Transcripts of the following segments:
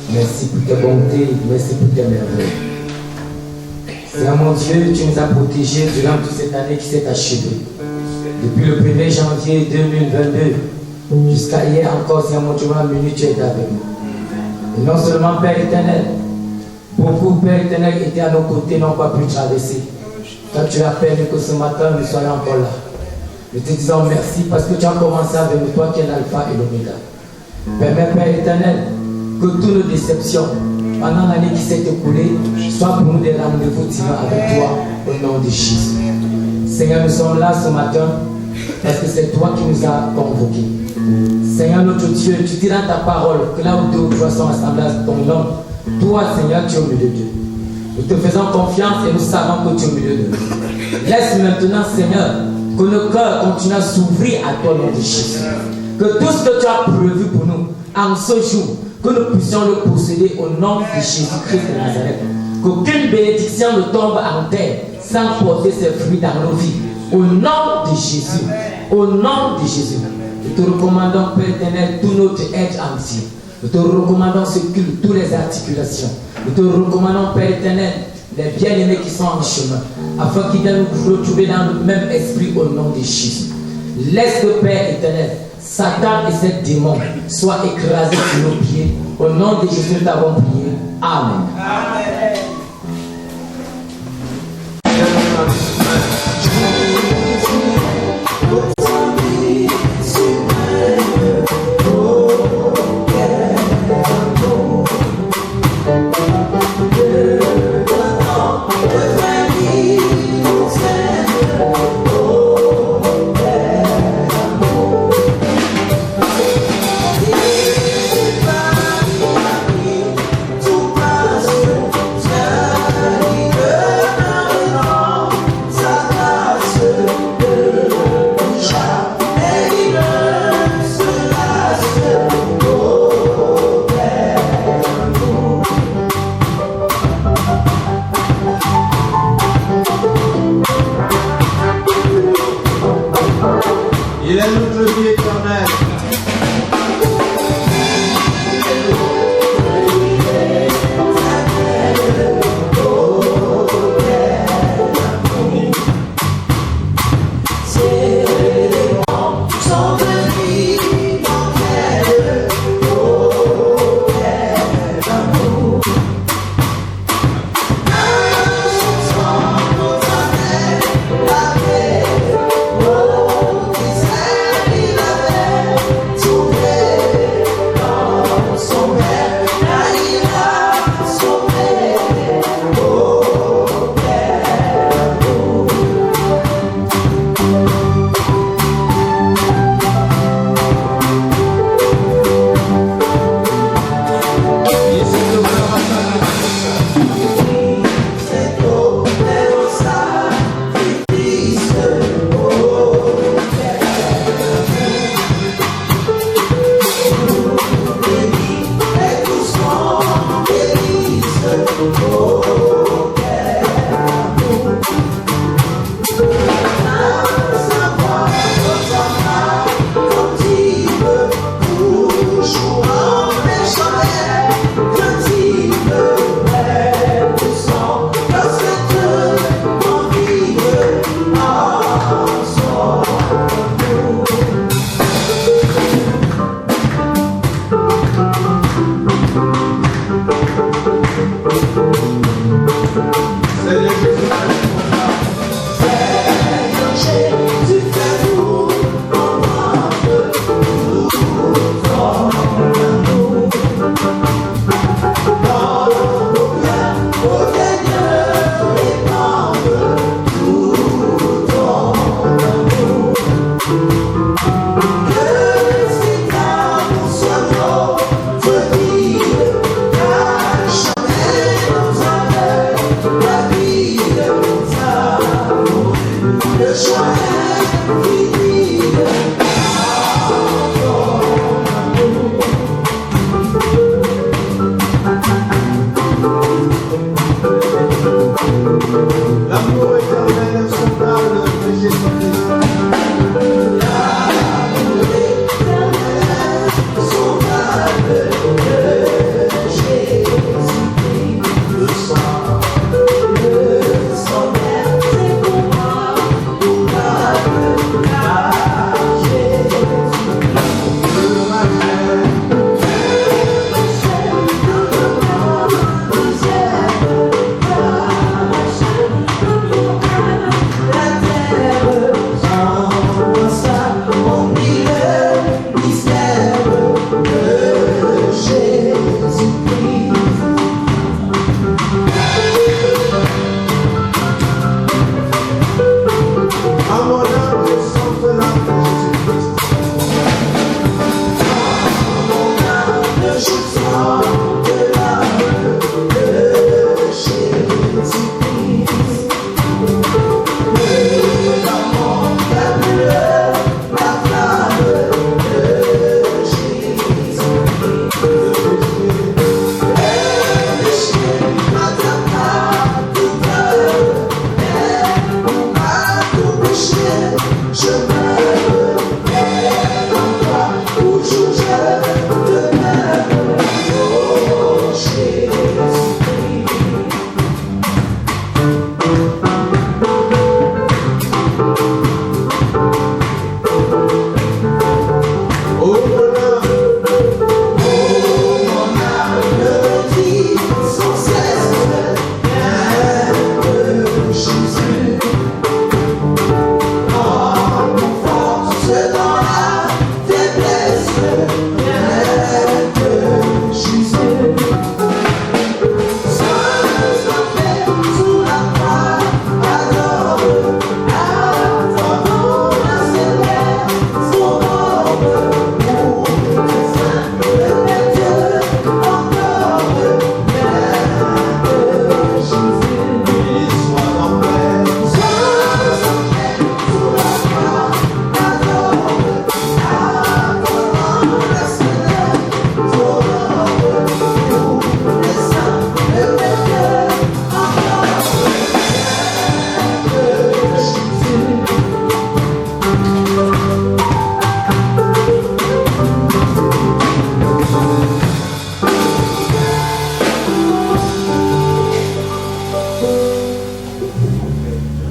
Merci pour tes bontés, merci pour tes merveilles. Seigneur mon Dieu, tu nous as protégés durant toute cette année qui s'est achevée. Depuis le 1er janvier 2022 jusqu'à hier encore, Seigneur mon Dieu, tu es avec nous. Et non seulement Père éternel, beaucoup Père éternel étaient à nos côtés, n'ont pas pu traverser. Toi tu as permis que ce matin nous soyons encore là. Nous te disons merci parce que tu as commencé avec nous, toi qui es l'alpha et l'oméga. Permets Père éternel que toutes nos déceptions pendant l'année qui s'est écoulée soient pour nous des rendez-vous divins avec toi au nom de Jésus. Seigneur, nous sommes là ce matin parce que c'est toi qui nous as convoqués. Seigneur notre Dieu, tu dis dans ta parole que là où deux ou trois sont assemblés à ton nom, toi Seigneur tu es au milieu d'eux. Nous te faisons confiance et nous savons que tu es au milieu de nous. Laisse maintenant Seigneur que nos cœurs continuent à s'ouvrir à toi au nom de Jésus. Que tout ce que tu as prévu pour nous en ce jour, que nous puissions le posséder au nom de Jésus-Christ de Nazareth. Qu'aucune bénédiction ne tombe en terre sans porter ses fruits dans nos vies. Au nom de Jésus. Au nom de Jésus. Nous te recommandons, Père éternel, tout notre être entier. Nous te recommandons ce culte, toutes les articulations. Nous te recommandons, Père éternel, les bien-aimés qui sont en chemin, afin qu'ils viennent nous retrouver dans le même esprit au nom de Jésus. Laisse le Père éternel, Satan et ses démons soient écrasés sur nos pieds. Au nom de Jésus, nous t'avons prié. Amen. Amen. Yeah.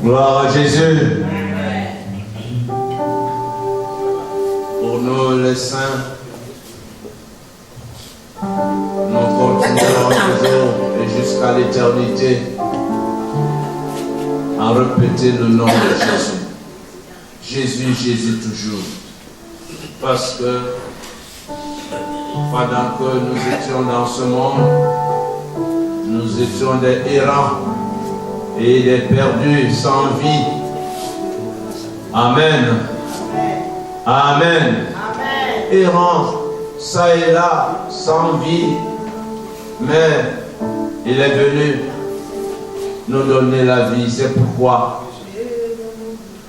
Gloire à Jésus. Pour nous les saints, nous continuerons toujours et jusqu'à l'éternité à répéter le nom de Jésus. Jésus, Jésus toujours. Parce que pendant que nous étions dans ce monde, nous étions des errants et des perdus sans vie. Amen. Amen. Errants, ça et là, sans vie. Mais il est venu nous donner la vie. C'est pourquoi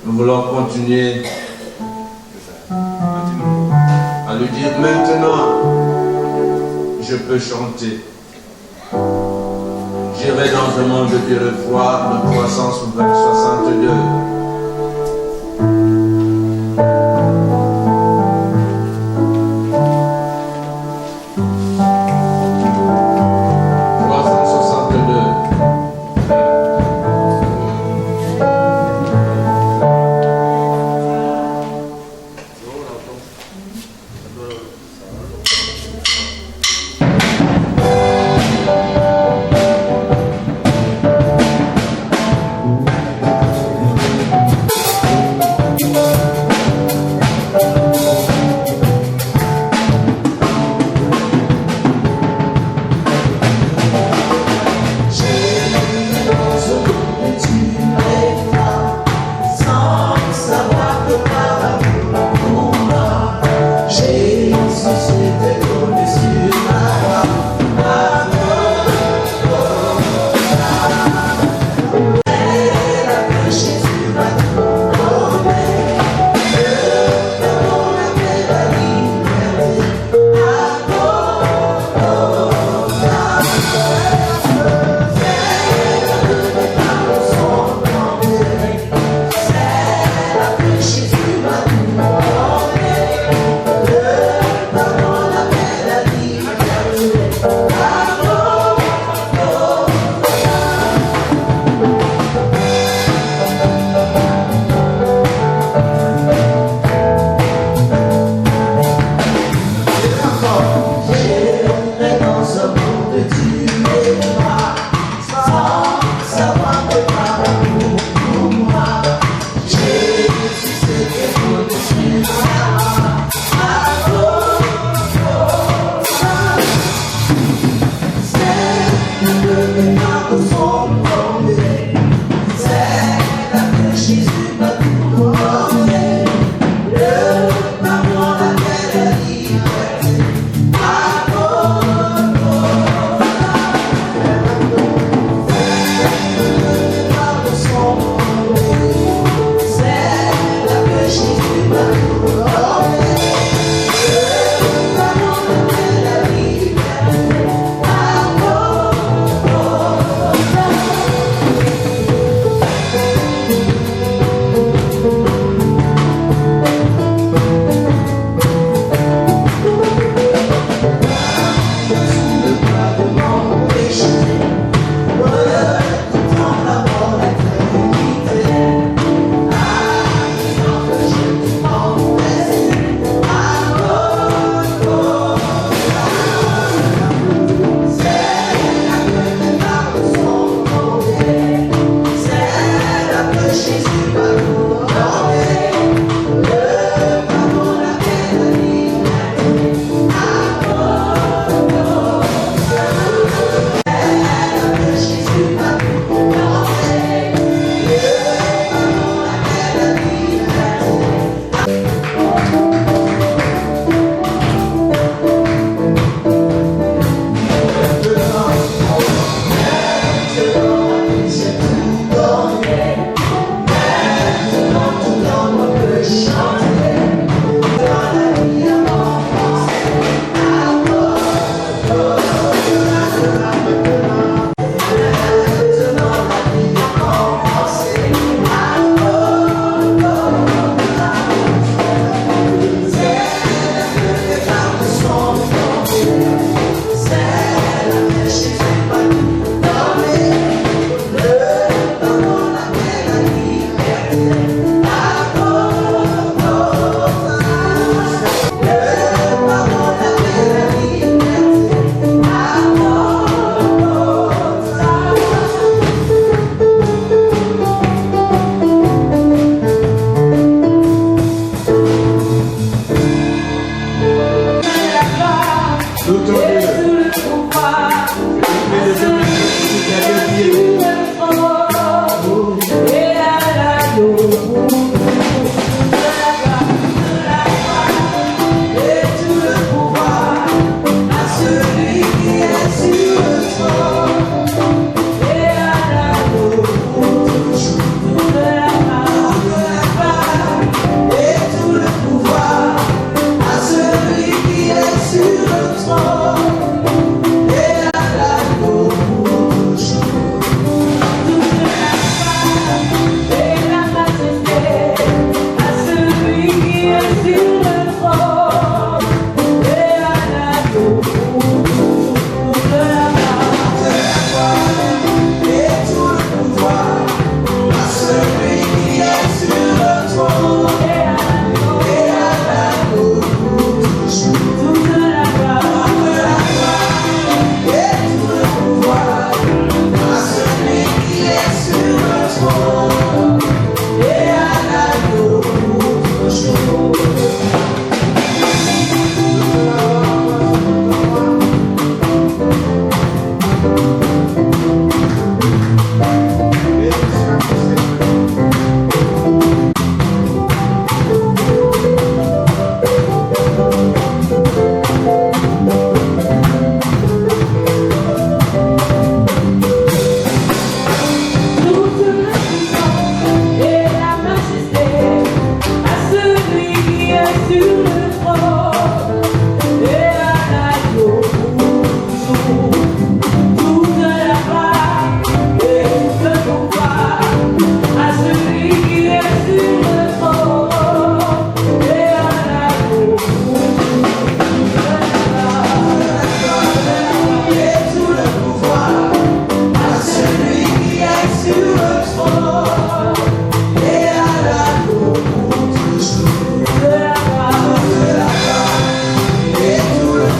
nous voulons continuer à lui dire maintenant, je peux chanter. J'irai dans un monde de revoir le 362.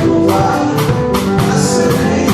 pouvoir à celui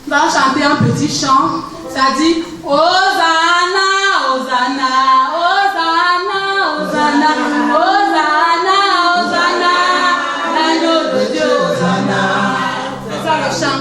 Nous allons chanter un petit chant. Ça dit Hosanna, Hosanna, Hosanna, Hosanna, Hosanna, Hosanna, l'agneau de Dieu, Hosanna. C'est ça le chant.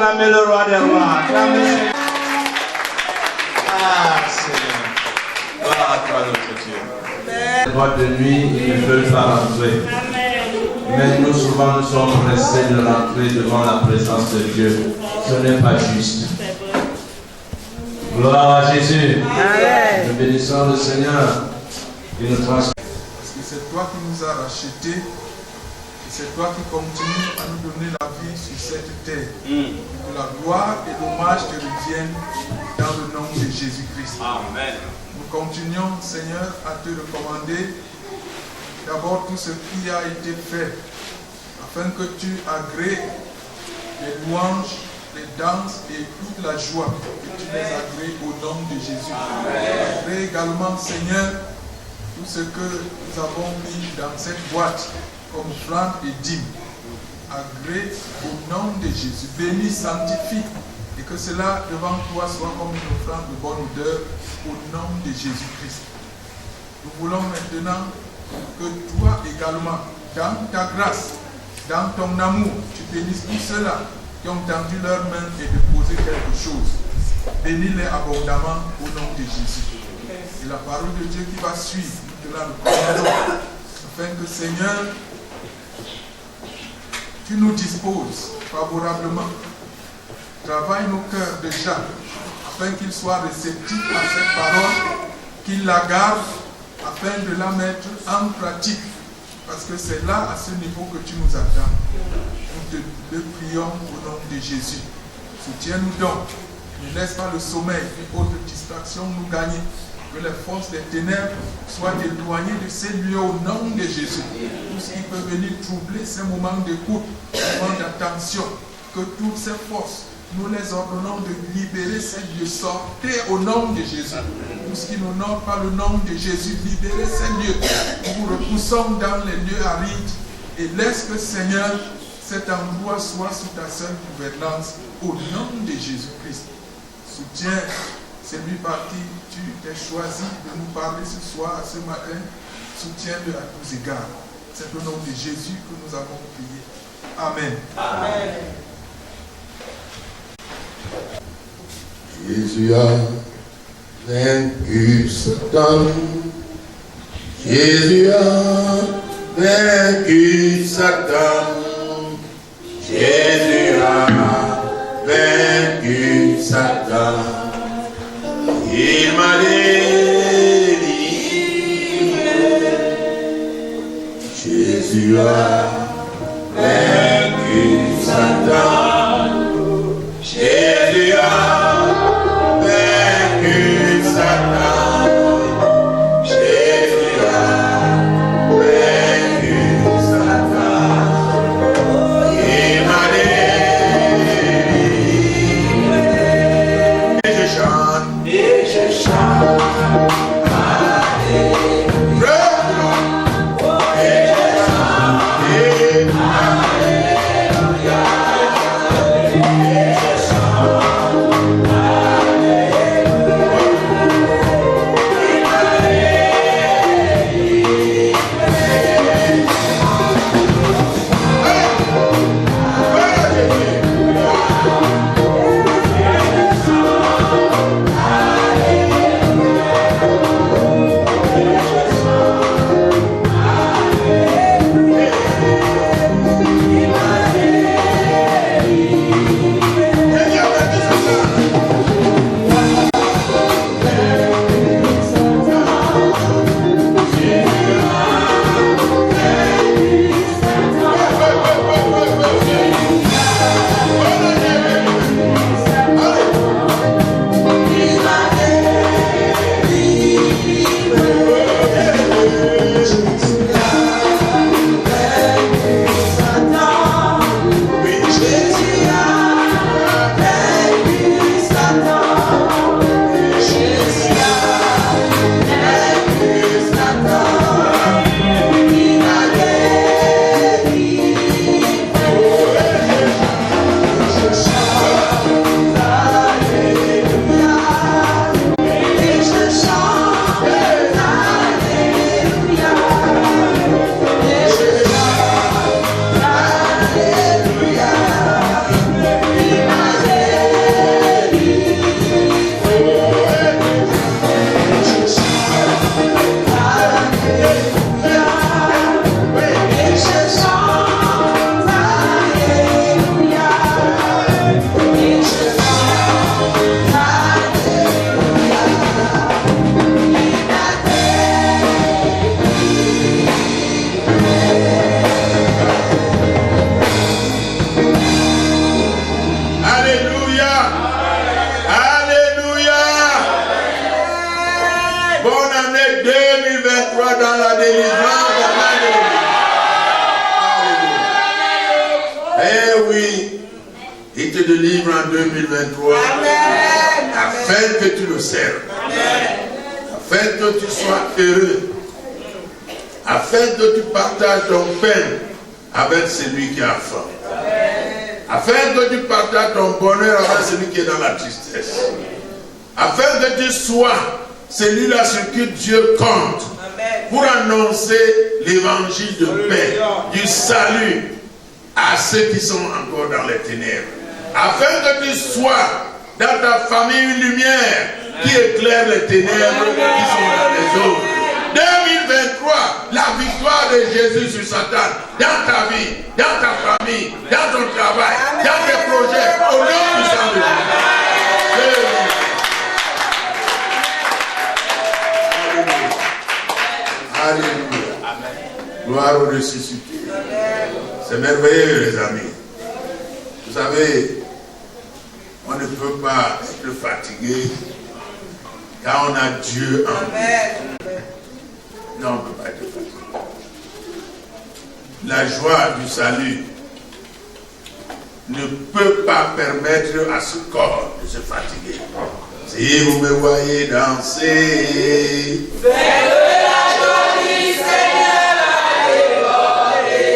acclamer le roi des rois. Acclamez. Ah, Seigneur. Gloire à toi, notre Dieu. Les boîtes de nuit, ils ne veulent pas rentrer. Mais nous, souvent, nous sommes pressés de rentrer devant la présence de Dieu. Ce n'est pas juste. Gloire à Jésus. Nous bénissons le Seigneur qui nous transmet. Parce que c'est toi qui nous as rachetés et c'est toi qui continues à nous donner la vie sur cette terre. Que la gloire et l'hommage te reviennent dans le nom de Jésus-Christ. Amen. Nous continuons, Seigneur, à te recommander d'abord tout ce qui a été fait afin que tu agrées les louanges, les danses et toute la joie, que tu les agrées au nom de Jésus. Agrée également, Seigneur, tout ce que nous avons mis dans cette boîte comme offrande et dîme. Agrée au nom de Jésus. Bénis, sanctifie et que cela devant toi soit comme une offrande de bonne odeur au nom de Jésus-Christ. Nous voulons maintenant que toi également, dans ta grâce, dans ton amour, tu bénisses tous ceux-là qui ont tendu leurs mains et déposé quelque chose. Bénis-les abondamment au nom de Jésus. Et la parole de Dieu qui va suivre, nous te la recommandons, afin que, Seigneur, tu nous disposes favorablement. Travaille nos cœurs déjà, afin qu'ils soient réceptifs à cette parole, qu'ils la gardent, afin de la mettre en pratique. Parce que c'est là, à ce niveau, que tu nous attends. Nous te le prions au nom de Jésus. Soutiens-nous donc. Ne laisse pas le sommeil et autres distractions nous gagner. Que les forces des ténèbres soient éloignées de ces lieux au nom de Jésus. Tout ce qui peut venir troubler ces moments d'écoute, moments d'attention, que toutes ces forces, nous les ordonnons de libérer ces lieux. Sortez au nom de Jésus. Tout ce qui n'honore pas le nom de Jésus, libérez ces lieux. Nous vous repoussons dans les lieux arides et laisse que, Seigneur, cet endroit soit sous ta seule gouvernance au nom de Jésus-Christ. Soutiens celui par qui tu t'es choisi de nous parler ce soir, ce matin. Soutiens-le à tous égards. C'est au nom de Jésus que nous avons prié. Amen. Amen. Jésus a vaincu Satan. Jésus a vaincu Satan. Jésus a vaincu Satan. Il m'a délivré. Jésus a vaincu Satan. Jésus a vaincu Satan. Jésus a vaincu Satan. Il m'a délivré. Et je chante. Alléluia. Et je chante. Alléluia. Et 2023 dans la délivrance. Eh oui, il te délivre en 2023. Afin que tu le serves. Afin que tu sois heureux. Afin que tu partages ton pain avec celui qui a faim. Afin que tu partages ton bonheur avec celui qui est dans la tristesse. Afin que tu sois celui-là sur qui Dieu compte. Pour annoncer l'évangile de paix, du salut à ceux qui sont encore dans les ténèbres. Afin que tu sois dans ta famille une lumière qui éclaire les ténèbres qui sont dans les autres. 2023, la victoire de Jésus sur Satan dans ta vie, dans ta famille, dans ton travail, dans tes projets, au nom du sang de Jésus. Alléluia. Gloire au ressuscité. C'est merveilleux, les amis. Vous savez, on ne peut pas être fatigué car on a Dieu en nous. Non, on ne peut pas être fatigué. La joie du salut ne peut pas permettre à ce corps de se fatiguer. Si vous me voyez danser, faites la joie du Seigneur à déborder.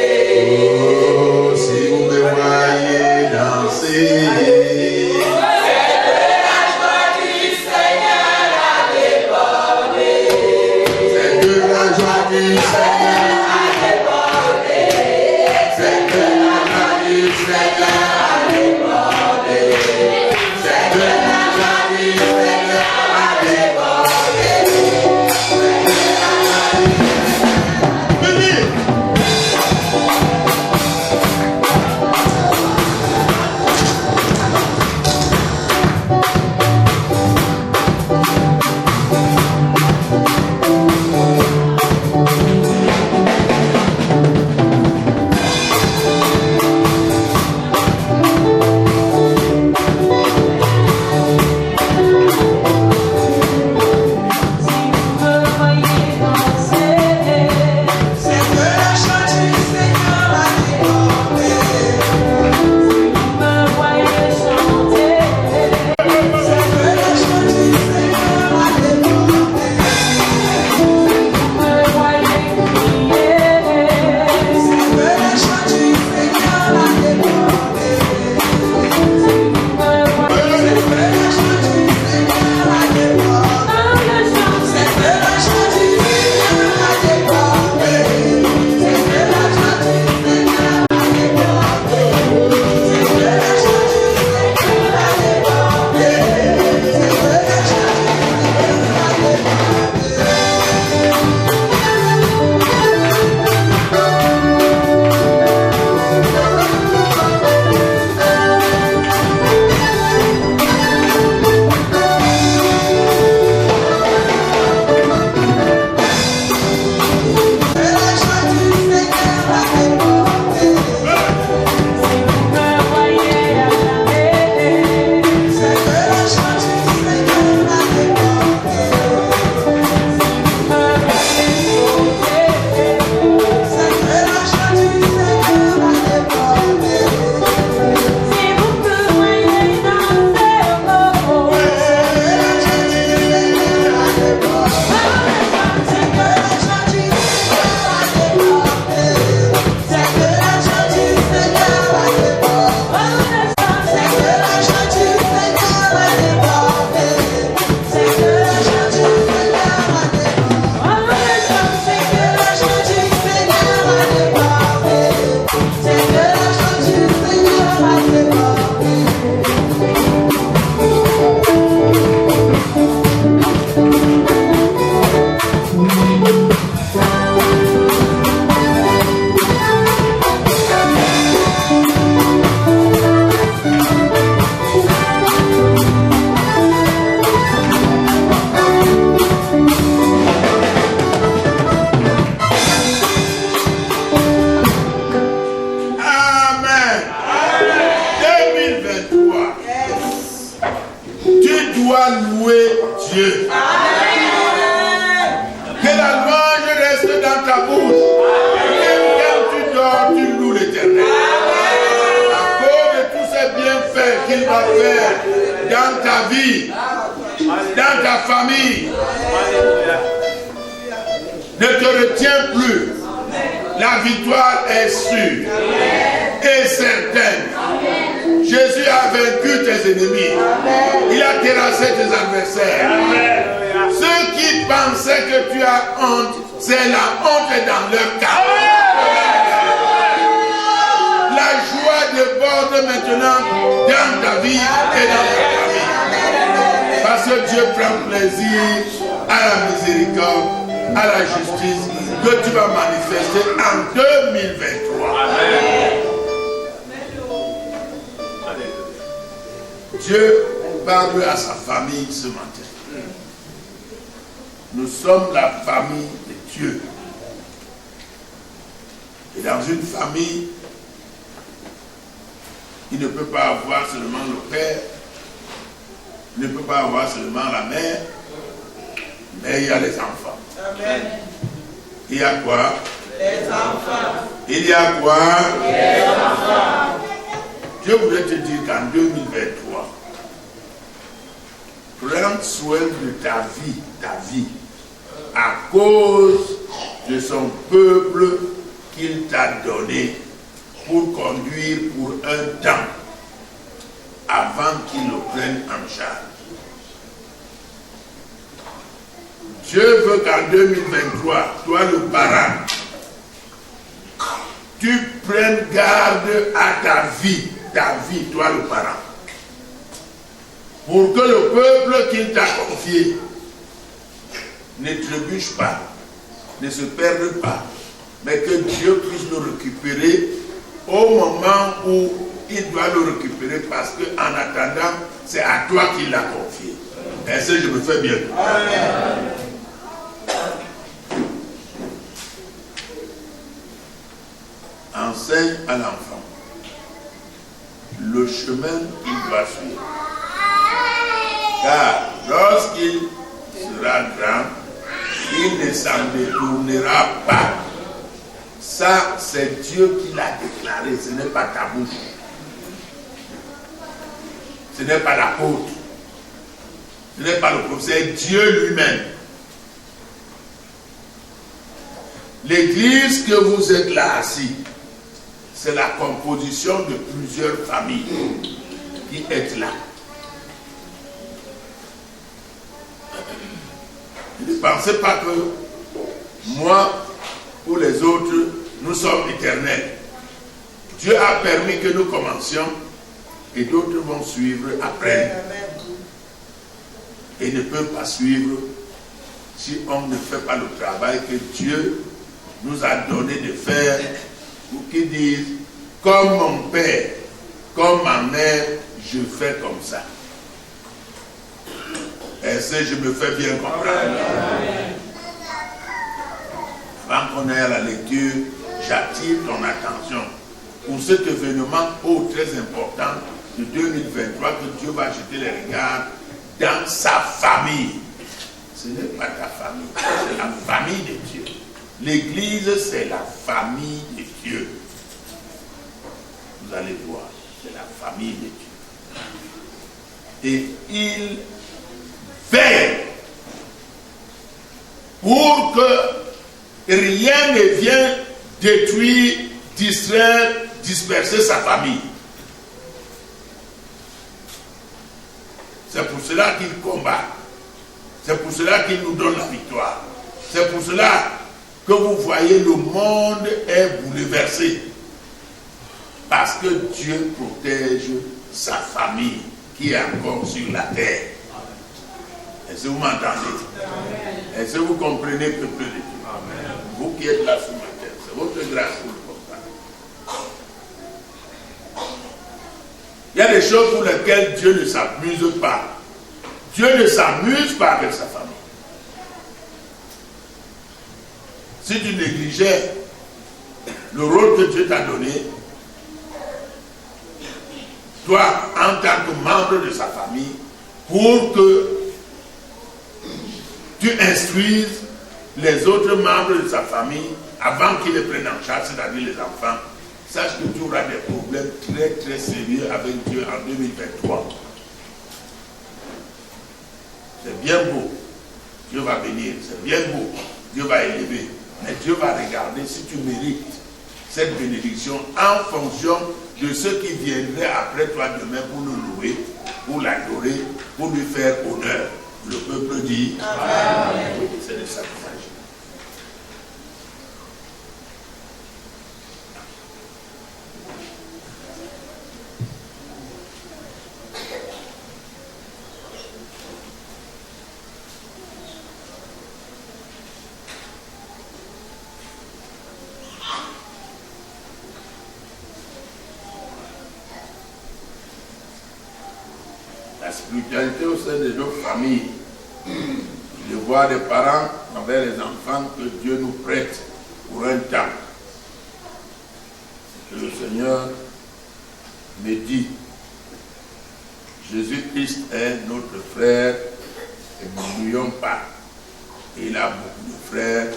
Oh, si vous me voyez danser, faites la joie du Seigneur à déborder. Faites la joie du Seigneur à déborder. Faites la joie du Seigneur à déborder. Faites la joie du Seigneur à déborder. qu'il va faire dans ta vie, dans ta famille, ne te retiens plus. La victoire est sûre et certaine. Jésus a vaincu tes ennemis. Il a terrassé tes adversaires. Ceux qui pensaient que tu as honte, c'est la honte dans leur cœur. La joie déborde maintenant dans ta vie et dans ta famille. Parce que Dieu prend plaisir à la miséricorde, à la justice que tu vas manifester en 2023. Dieu parle à sa famille ce matin. Nous sommes la famille de Dieu. Et dans une famille, il ne peut pas avoir seulement le père, il ne peut pas avoir seulement la mère, mais il y a les enfants. Amen. Il y a quoi? Les enfants. Il y a quoi? Les enfants. Je voudrais te dire qu'en 2023, prends soin de ta vie, à cause de son peuple qu'il t'a donné pour conduire pour un temps, avant qu'il le prenne en charge. Dieu veut qu'en 2023, toi le parent, tu prennes garde à ta vie, toi le parent. Pour que le peuple qu'il t'a confié ne trébuche pas, ne se perde pas, mais que Dieu puisse le récupérer au moment où il doit le récupérer, parce qu'en attendant, c'est à toi qu'il l'a confié. Est-ce que je me fais bien? Amen. Enseigne à l'enfant le chemin qu'il doit suivre. Car lorsqu'il sera grand, il ne s'en détournera pas. Ça, c'est Dieu qui l'a déclaré, ce n'est pas ta bouche. Ce n'est pas l'apôtre. Ce n'est pas le prophète, c'est Dieu lui-même. L'église que vous êtes là assis, c'est la composition de plusieurs familles qui êtes là. Ne pensez pas que moi ou les autres, nous sommes éternels. Dieu a permis que nous commencions et d'autres vont suivre après. Et ne peuvent pas suivre si on ne fait pas le travail que Dieu nous a donné de faire, ou qui disent, comme mon père, comme ma mère, je fais comme ça. Est-ce que je me fais bien comprendre? Avant qu'on aille à la lecture, j'attire ton attention pour cet événement très important de 2023 que Dieu va jeter les regards dans sa famille. Ce n'est pas ta famille, c'est la famille de Dieu. L'église, c'est la famille de Dieu. Vous allez voir, c'est la famille de Dieu. Et il veille pour que rien ne vienne détruire, distraire, disperser sa famille. C'est pour cela qu'il combat. C'est pour cela qu'il nous donne la victoire. C'est pour cela que vous voyez le monde est bouleversé. Parce que Dieu protège sa famille qui est encore sur la terre. Est-ce que vous m'entendez? Est-ce que vous comprenez, peuple de Dieu? Vous qui êtes là ce matin, c'est votre grâce pour le comprendre. Il y a des choses pour lesquelles Dieu ne s'amuse pas. Dieu ne s'amuse pas avec sa famille. Si tu négligeais le rôle que Dieu t'a donné, toi, en tant que membre de sa famille, pour que tu instruises les autres membres de sa famille avant qu'ils les prennent en charge, c'est-à-dire les enfants, sache que tu auras des problèmes très très sérieux avec Dieu en 2023. C'est bien beau, Dieu va bénir, c'est bien beau, Dieu va élever, mais Dieu va regarder si tu mérites cette bénédiction en fonction de ceux qui viendraient après toi demain pour le louer, pour l'adorer, pour lui faire honneur. Le peuple dit Amen. Oui, c'est de ça qu'il s'agit. La spiritualité au sein de nos familles, le devoir des parents envers les enfants que Dieu nous prête pour un temps. Que le Seigneur me dit, Jésus-Christ est notre frère et nous n'oublions pas. Et il a beaucoup de frères,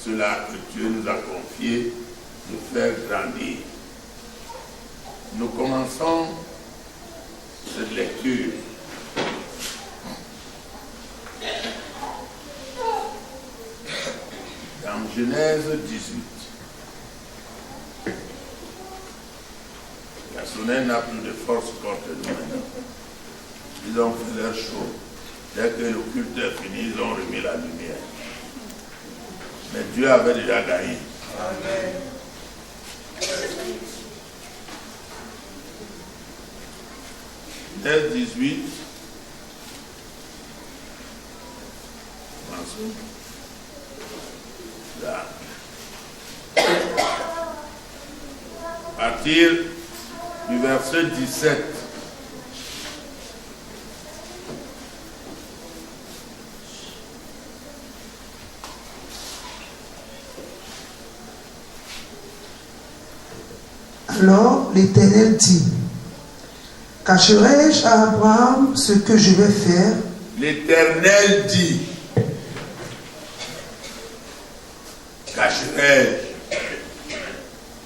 cela que Dieu nous a confié de faire grandir. Nous commençons cette lecture dans Genèse 18. La sonnette n'a plus de force contre nous maintenant. Ils ont fait leur show. Dès que le culte est fini, ils ont remis la lumière. Mais Dieu avait déjà gagné. Amen. Genèse 18. Là. À partir du verset 17. Alors l'Éternel dit, cacherai-je à Abraham ce que je vais faire? L'Éternel dit, cacherai-je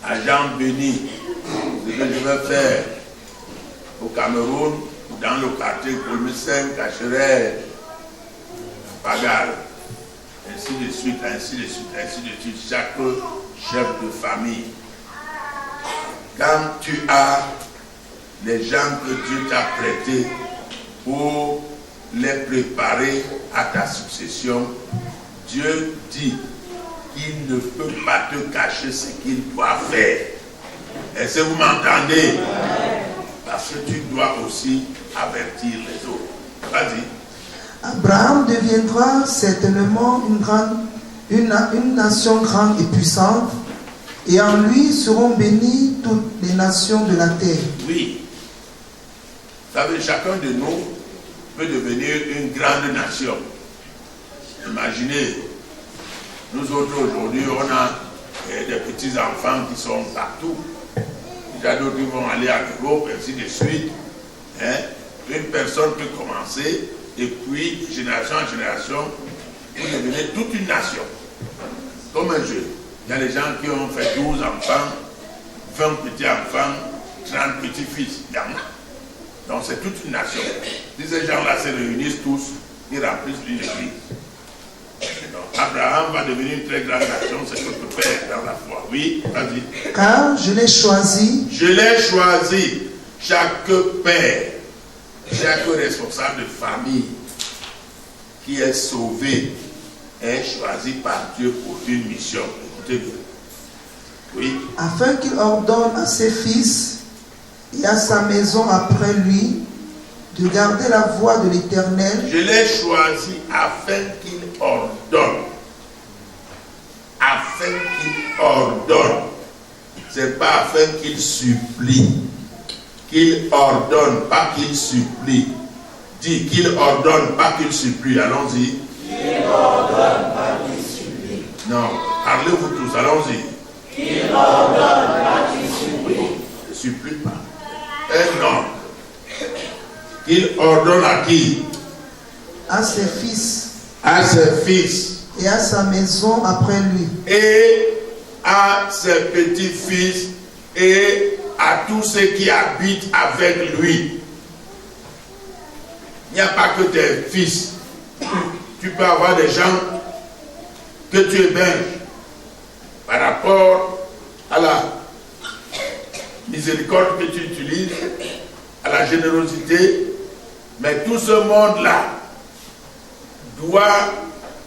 à Jean béni ce que je vais faire au Cameroun, dans le quartier Colmisen, cacherai-je Pagal, ainsi de suite, ainsi de suite, ainsi de suite, chaque chef de famille. Quand tu as les gens que Dieu t'a prêtés pour les préparer à ta succession, Dieu dit qu'il ne peut pas te cacher ce qu'il doit faire. Est-ce que vous m'entendez? Parce que tu dois aussi avertir les autres. Vas-y. Abraham deviendra certainement une nation grande et puissante, et en lui seront bénies toutes les nations de la terre. Oui. Vous savez, chacun de nous peut devenir une grande nation. Imaginez, nous autres aujourd'hui, on a des petits-enfants qui sont partout. Déjà d'autres qui vont aller en Europe, ainsi de suite. Une personne peut commencer, et puis, génération en génération, vous devenez toute une nation. Comme un jeu. Il y a des gens qui ont fait 12 enfants, 20 petits-enfants, 30 petits-fils. Il y en a. Donc c'est toute une nation. Si ces gens-là se réunissent tous, ils remplissent une église. Donc Abraham va devenir une très grande nation, c'est notre père dans la foi. Oui, vas-y. Car je l'ai choisi. Je l'ai choisi. Chaque père, chaque responsable de famille qui est sauvé est choisi par Dieu pour une mission. Écoutez bien. Oui. Afin qu'il ordonne à ses fils et à sa maison après lui de garder la voie de l'Éternel. Je l'ai choisi afin qu'il ordonne. Afin qu'il ordonne. C'est pas afin qu'il supplie. Qu'il ordonne, pas qu'il supplie. Dis qu'il ordonne, pas qu'il supplie. Allons-y. Qu'il ordonne, pas qu'il supplie. Non, parlez-vous tous, allons-y. Qu'il ordonne, pas qu'il supplie. Ne supplie pas. Un homme. Qu'il ordonne à qui? À ses fils. À ses fils. Et à sa maison après lui. Et à ses petits-fils et à tous ceux qui habitent avec lui. Il n'y a pas que tes fils. Tu peux avoir des gens que tu héberges par rapport à la miséricorde que tu utilises, à la générosité, mais tout ce monde-là doit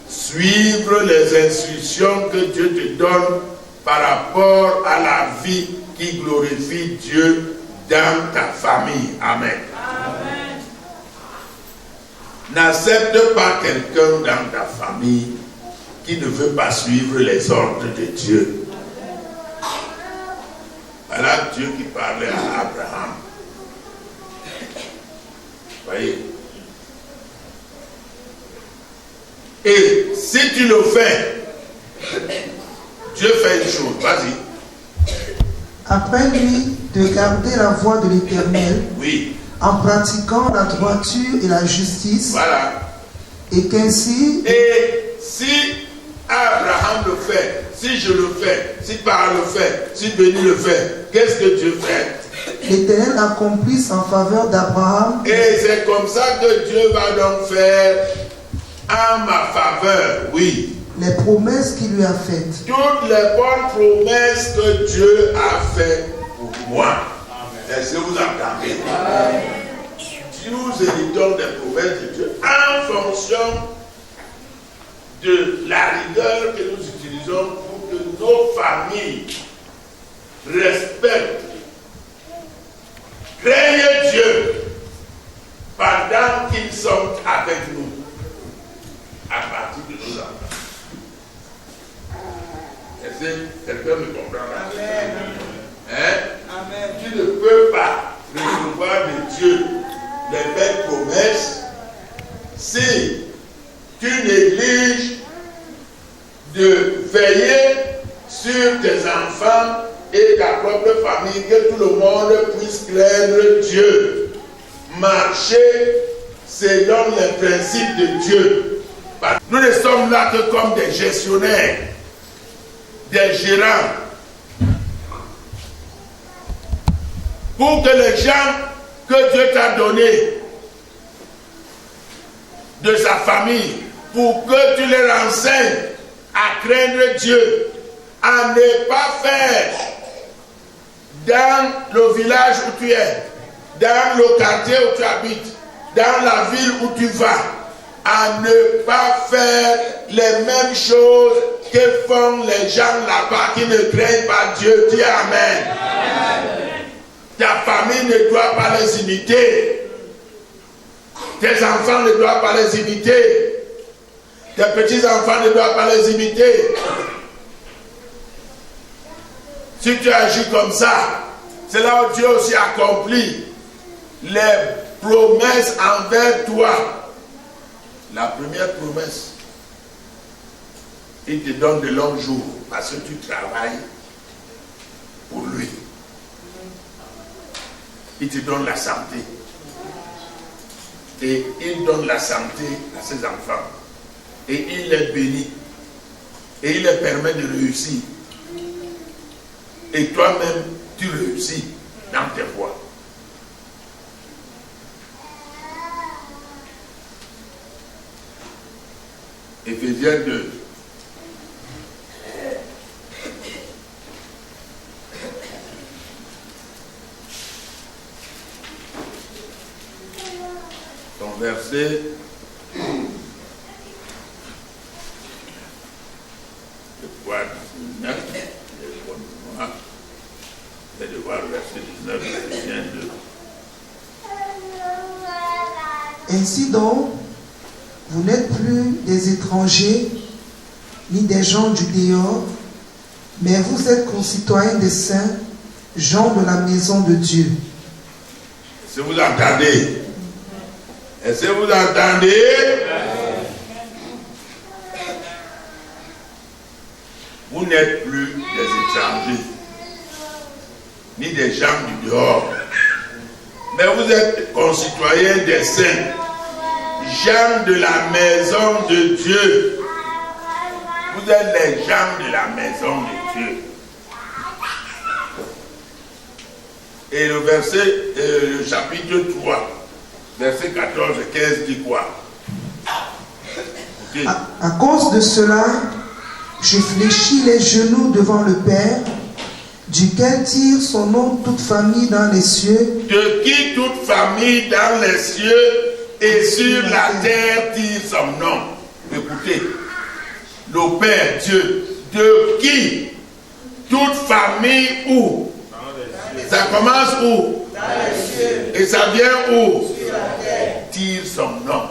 suivre les instructions que Dieu te donne par rapport à la vie qui glorifie Dieu dans ta famille. Amen. Amen. N'accepte pas quelqu'un dans ta famille qui ne veut pas suivre les ordres de Dieu. Voilà Dieu qui parlait à Abraham. Voyez. Et si tu le fais, Dieu fait une chose. Vas-y. Après lui, de garder la voie de l'Éternel, oui, en pratiquant la droiture et la justice, voilà. Et qu'ainsi... Et si Abraham le fait, si je le fais, si Par le fait, si Béni le fait, qu'est-ce que Dieu fait? L'Éternel accomplisse en faveur d'Abraham. Et c'est comme ça que Dieu va donc faire en ma faveur, oui. Les promesses qu'il lui a faites. Toutes les bonnes promesses que Dieu a faites pour moi. Est-ce que vous entendez? Nous héritons des promesses de Dieu en fonction de la rigueur que nous utilisons pour que nos familles respectent, craignent Dieu pendant qu'ils sont avec nous, à partir de nos enfants. Est-ce que quelqu'un me comprend? Amen. Hein? Amen. Tu ne peux pas recevoir de Dieu les belles promesses si tu négliges de veiller sur tes enfants et ta propre famille, que tout le monde puisse craindre Dieu, marcher selon les principes de Dieu. Nous ne sommes là que comme des gestionnaires, des gérants, pour que les gens que Dieu t'a donné de sa famille, pour que tu les renseignes à craindre Dieu, à ne pas faire dans le village où tu es, dans le quartier où tu habites, dans la ville où tu vas, à ne pas faire les mêmes choses que font les gens là-bas qui ne craignent pas Dieu. Dis Amen. Amen. Ta famille ne doit pas les imiter. Tes enfants ne doivent pas les imiter. Tes petits-enfants ne doivent pas les imiter. Si tu agis comme ça, c'est là où Dieu aussi accomplit les promesses envers toi. La première promesse, il te donne de longs jours parce que tu travailles pour lui. Il te donne la santé. Et il donne la santé à ses enfants. Et il les bénit. Et il les permet de réussir. Et toi-même, tu réussis dans tes voies. Éphésiens 2. Ton verset 19. Je vais voir le verset 19, Éphésiens 2. Ainsi donc, vous n'êtes plus des étrangers, ni des gens du dehors, mais vous êtes concitoyens des saints, gens de la maison de Dieu. Est-ce que vous entendez? Est-ce que vous entendez? Vous n'êtes plus des étrangers, ni des gens du dehors, mais vous êtes concitoyens des saints, gens de la maison de Dieu. Vous êtes les gens de la maison de Dieu. Et le chapitre 3, verset 14 et 15 dit quoi? Okay. À cause de cela, je fléchis les genoux devant le Père, duquel tire son nom toute famille dans les cieux. De qui toute famille dans les cieux et sur la terre tire son nom. Écoutez, le Père Dieu, de qui toute famille où? Ça commence où? Et ça vient où? Tire son nom.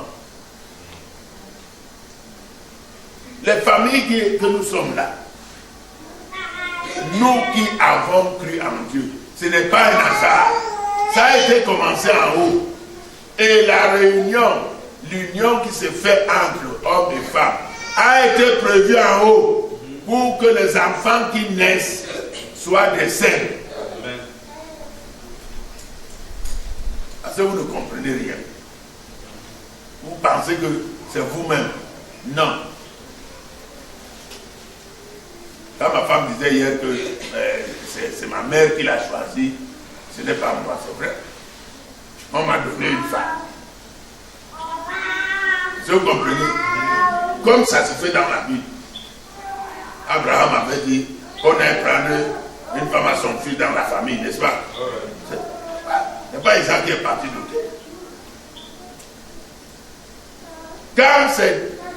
Les familles que nous sommes là, nous qui avons cru en Dieu, ce n'est pas un hasard. Ça a été commencé en haut. Et la réunion, l'union qui se fait entre hommes et femmes, a été prévue en haut pour que les enfants qui naissent soient des saints. Parce que vous ne comprenez rien. Vous pensez que c'est vous-même. Non. Quand ma femme disait hier que c'est ma mère qui l'a choisi, ce n'est pas moi, c'est vrai. On m'a donné une femme. Vous comprenez? Comme ça se fait dans la Bible. Abraham avait dit qu'on allait prendre une femme à son fils dans la famille, n'est-ce pas? Ce n'est pas Isaac qui est parti de terre. Quand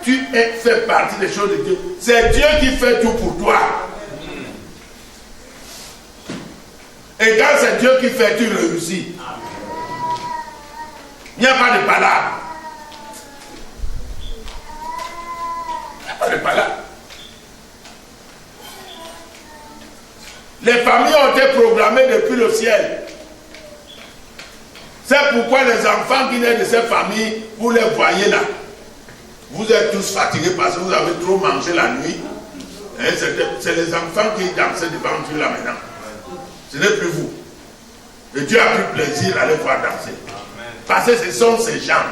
tu fais partie des choses de Dieu, c'est Dieu qui fait tout pour toi. Et quand c'est Dieu qui fait, tu réussis. Il n'y a pas de palabre. Il n'y a pas de palabre. Les familles ont été programmées depuis le ciel. C'est pourquoi les enfants qui naissent de ces familles, vous les voyez là. Vous êtes tous fatigués parce que vous avez trop mangé la nuit. C'est les enfants qui dansaient devant Dieu là maintenant. Ce n'est plus vous. Et Dieu a pris plaisir à les voir danser. Parce que ce sont ces gens.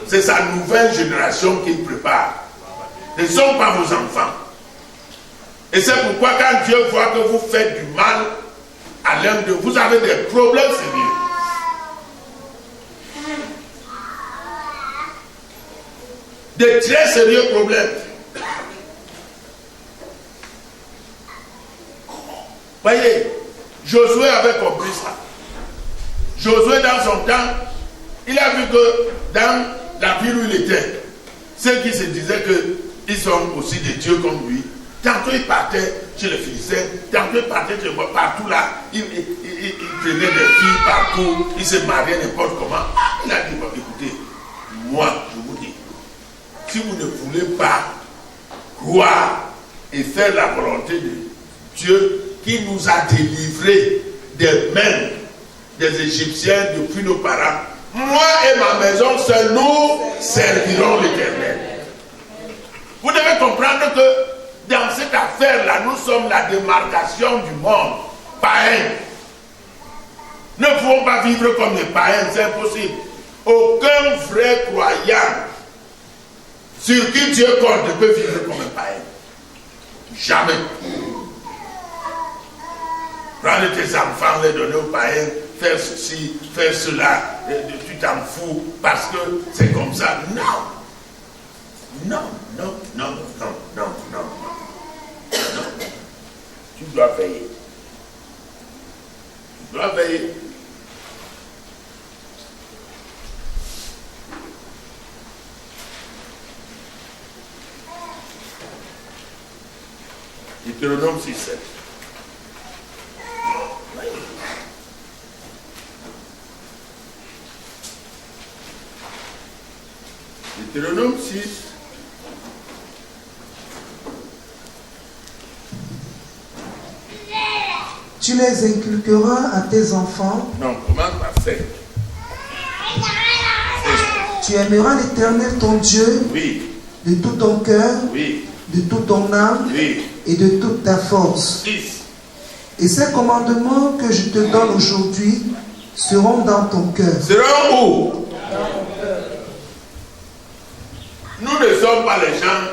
C'est sa nouvelle génération qu'il prépare. Ce ne sont pas vos enfants. Et c'est pourquoi quand Dieu voit que vous faites du mal à l'un d'eux, vous avez des problèmes sérieux. Des très sérieux problèmes. Voyez, Josué avait compris ça. Josué dans son temps, il a vu que dans la ville où il était, ceux qui se disaient qu'ils sont aussi des dieux comme lui, tantôt il partait chez les Philistins, tantôt il partait partout là, il prenait des filles partout, il se mariait n'importe comment. Il a dit, écoutez, moi je vous dis, si vous ne voulez pas croire et faire la volonté de Dieu qui nous a délivrés des mains des Égyptiens depuis nos parents, moi et ma maison seuls nous servirons l'Éternel. Vous devez comprendre que dans cette affaire-là, nous sommes la démarcation du monde païen. Nous ne pouvons pas vivre comme des païens, c'est impossible. Aucun vrai croyant sur qui Dieu compte ne peut vivre comme un païen. Jamais. Prendre tes enfants, les donner aux païens, faire ceci, faire cela, tu t'en fous parce que c'est comme ça. Non. Non, non, non, non, non, non, non. Tu dois veiller. Tu dois veiller. Deutéronome 6, 7. Deutéronome 6. Tu les inculqueras à tes enfants. Non, commence par 7. Tu aimeras l'Éternel ton Dieu, Oui. de tout ton cœur, Oui. de toute ton âme, Oui. et de toute ta force. 6. Et ces commandements que je te donne aujourd'hui seront dans ton cœur. Seront où? Nous ne sommes pas les gens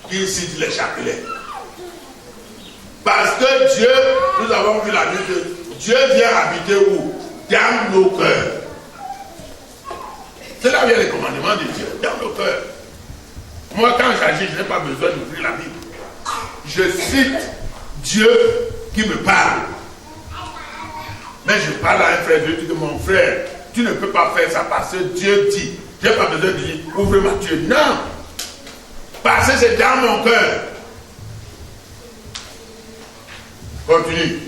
qui citent les chapelets. Parce que Dieu, nous avons vu la vie de Dieu vient habiter où? Dans nos cœurs. C'est là où il y a les commandements de Dieu, dans nos cœurs. Moi, quand j'agis, je n'ai pas besoin d'ouvrir la Bible. Je cite Dieu qui me parle. Mais je parle à un frère, je dis que mon frère, tu ne peux pas faire ça parce que Dieu dit. Je n'ai pas besoin de dire, ouvre Matthieu. Non. Parce que c'est dans mon cœur. Continue.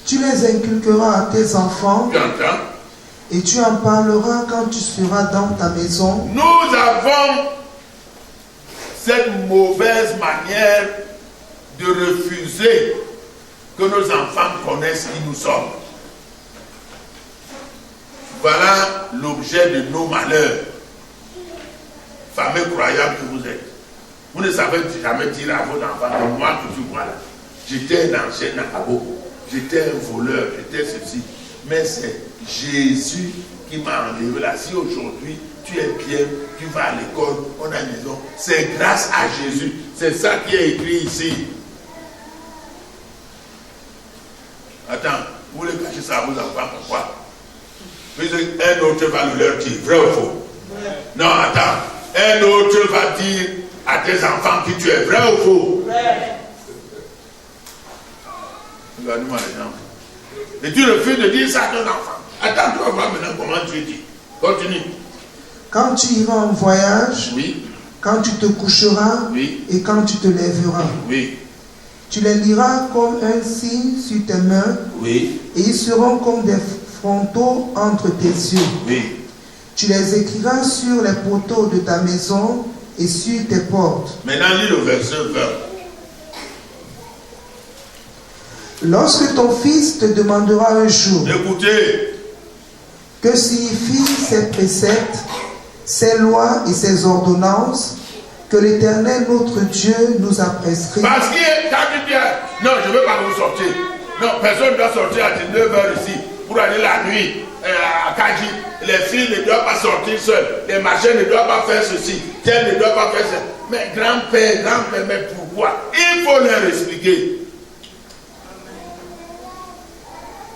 Tu les inculqueras à tes enfants. Tu entends? Et tu en parleras quand tu seras dans ta maison. Nous avons cette mauvaise manière de refuser que nos enfants connaissent qui nous sommes. Voilà l'objet de nos malheurs. Fameux croyants que vous êtes. Vous ne savez jamais dire à vos enfants que moi que tu vois là, j'étais un ancien Nakabo, j'étais un voleur, j'étais ceci. Mais c'est Jésus qui m'a enlevé là. Si aujourd'hui tu es bien, tu vas à l'école, on a une maison, c'est grâce à Jésus. C'est ça qui est écrit ici. Attends, vous voulez cacher ça à vos enfants, pourquoi? Un autre va le leur dire, vrai ou faux? Non, attends. Un autre va dire à tes enfants que tu es vrai ou faux? Regarde-moi les gens. Et tu refuses de dire ça à ton enfant. Attends, tu vas voir maintenant comment tu dis. Continue. Quand tu iras en voyage, oui. Quand tu te coucheras, oui. Et quand tu te lèveras, oui. Tu les liras comme un signe sur tes mains, oui. Et ils seront comme des frontaux entre tes yeux. Oui. Tu les écriras sur les poteaux de ta maison et sur tes portes. Maintenant, lis le verset 20. Lorsque ton fils te demandera un jour, écoutez, que signifient ces préceptes, ces lois et ces ordonnances que l'Éternel notre Dieu nous a prescrits. Parce que quand tu dis, non, je ne veux pas vous sortir. Non, personne ne doit sortir à 19h ici pour aller la nuit à Kaji. Les filles ne doivent pas sortir seules. Les machins ne doivent pas faire ceci. Tel ne doit pas faire ça. Mais grand-père, mais pourquoi? Il faut leur expliquer.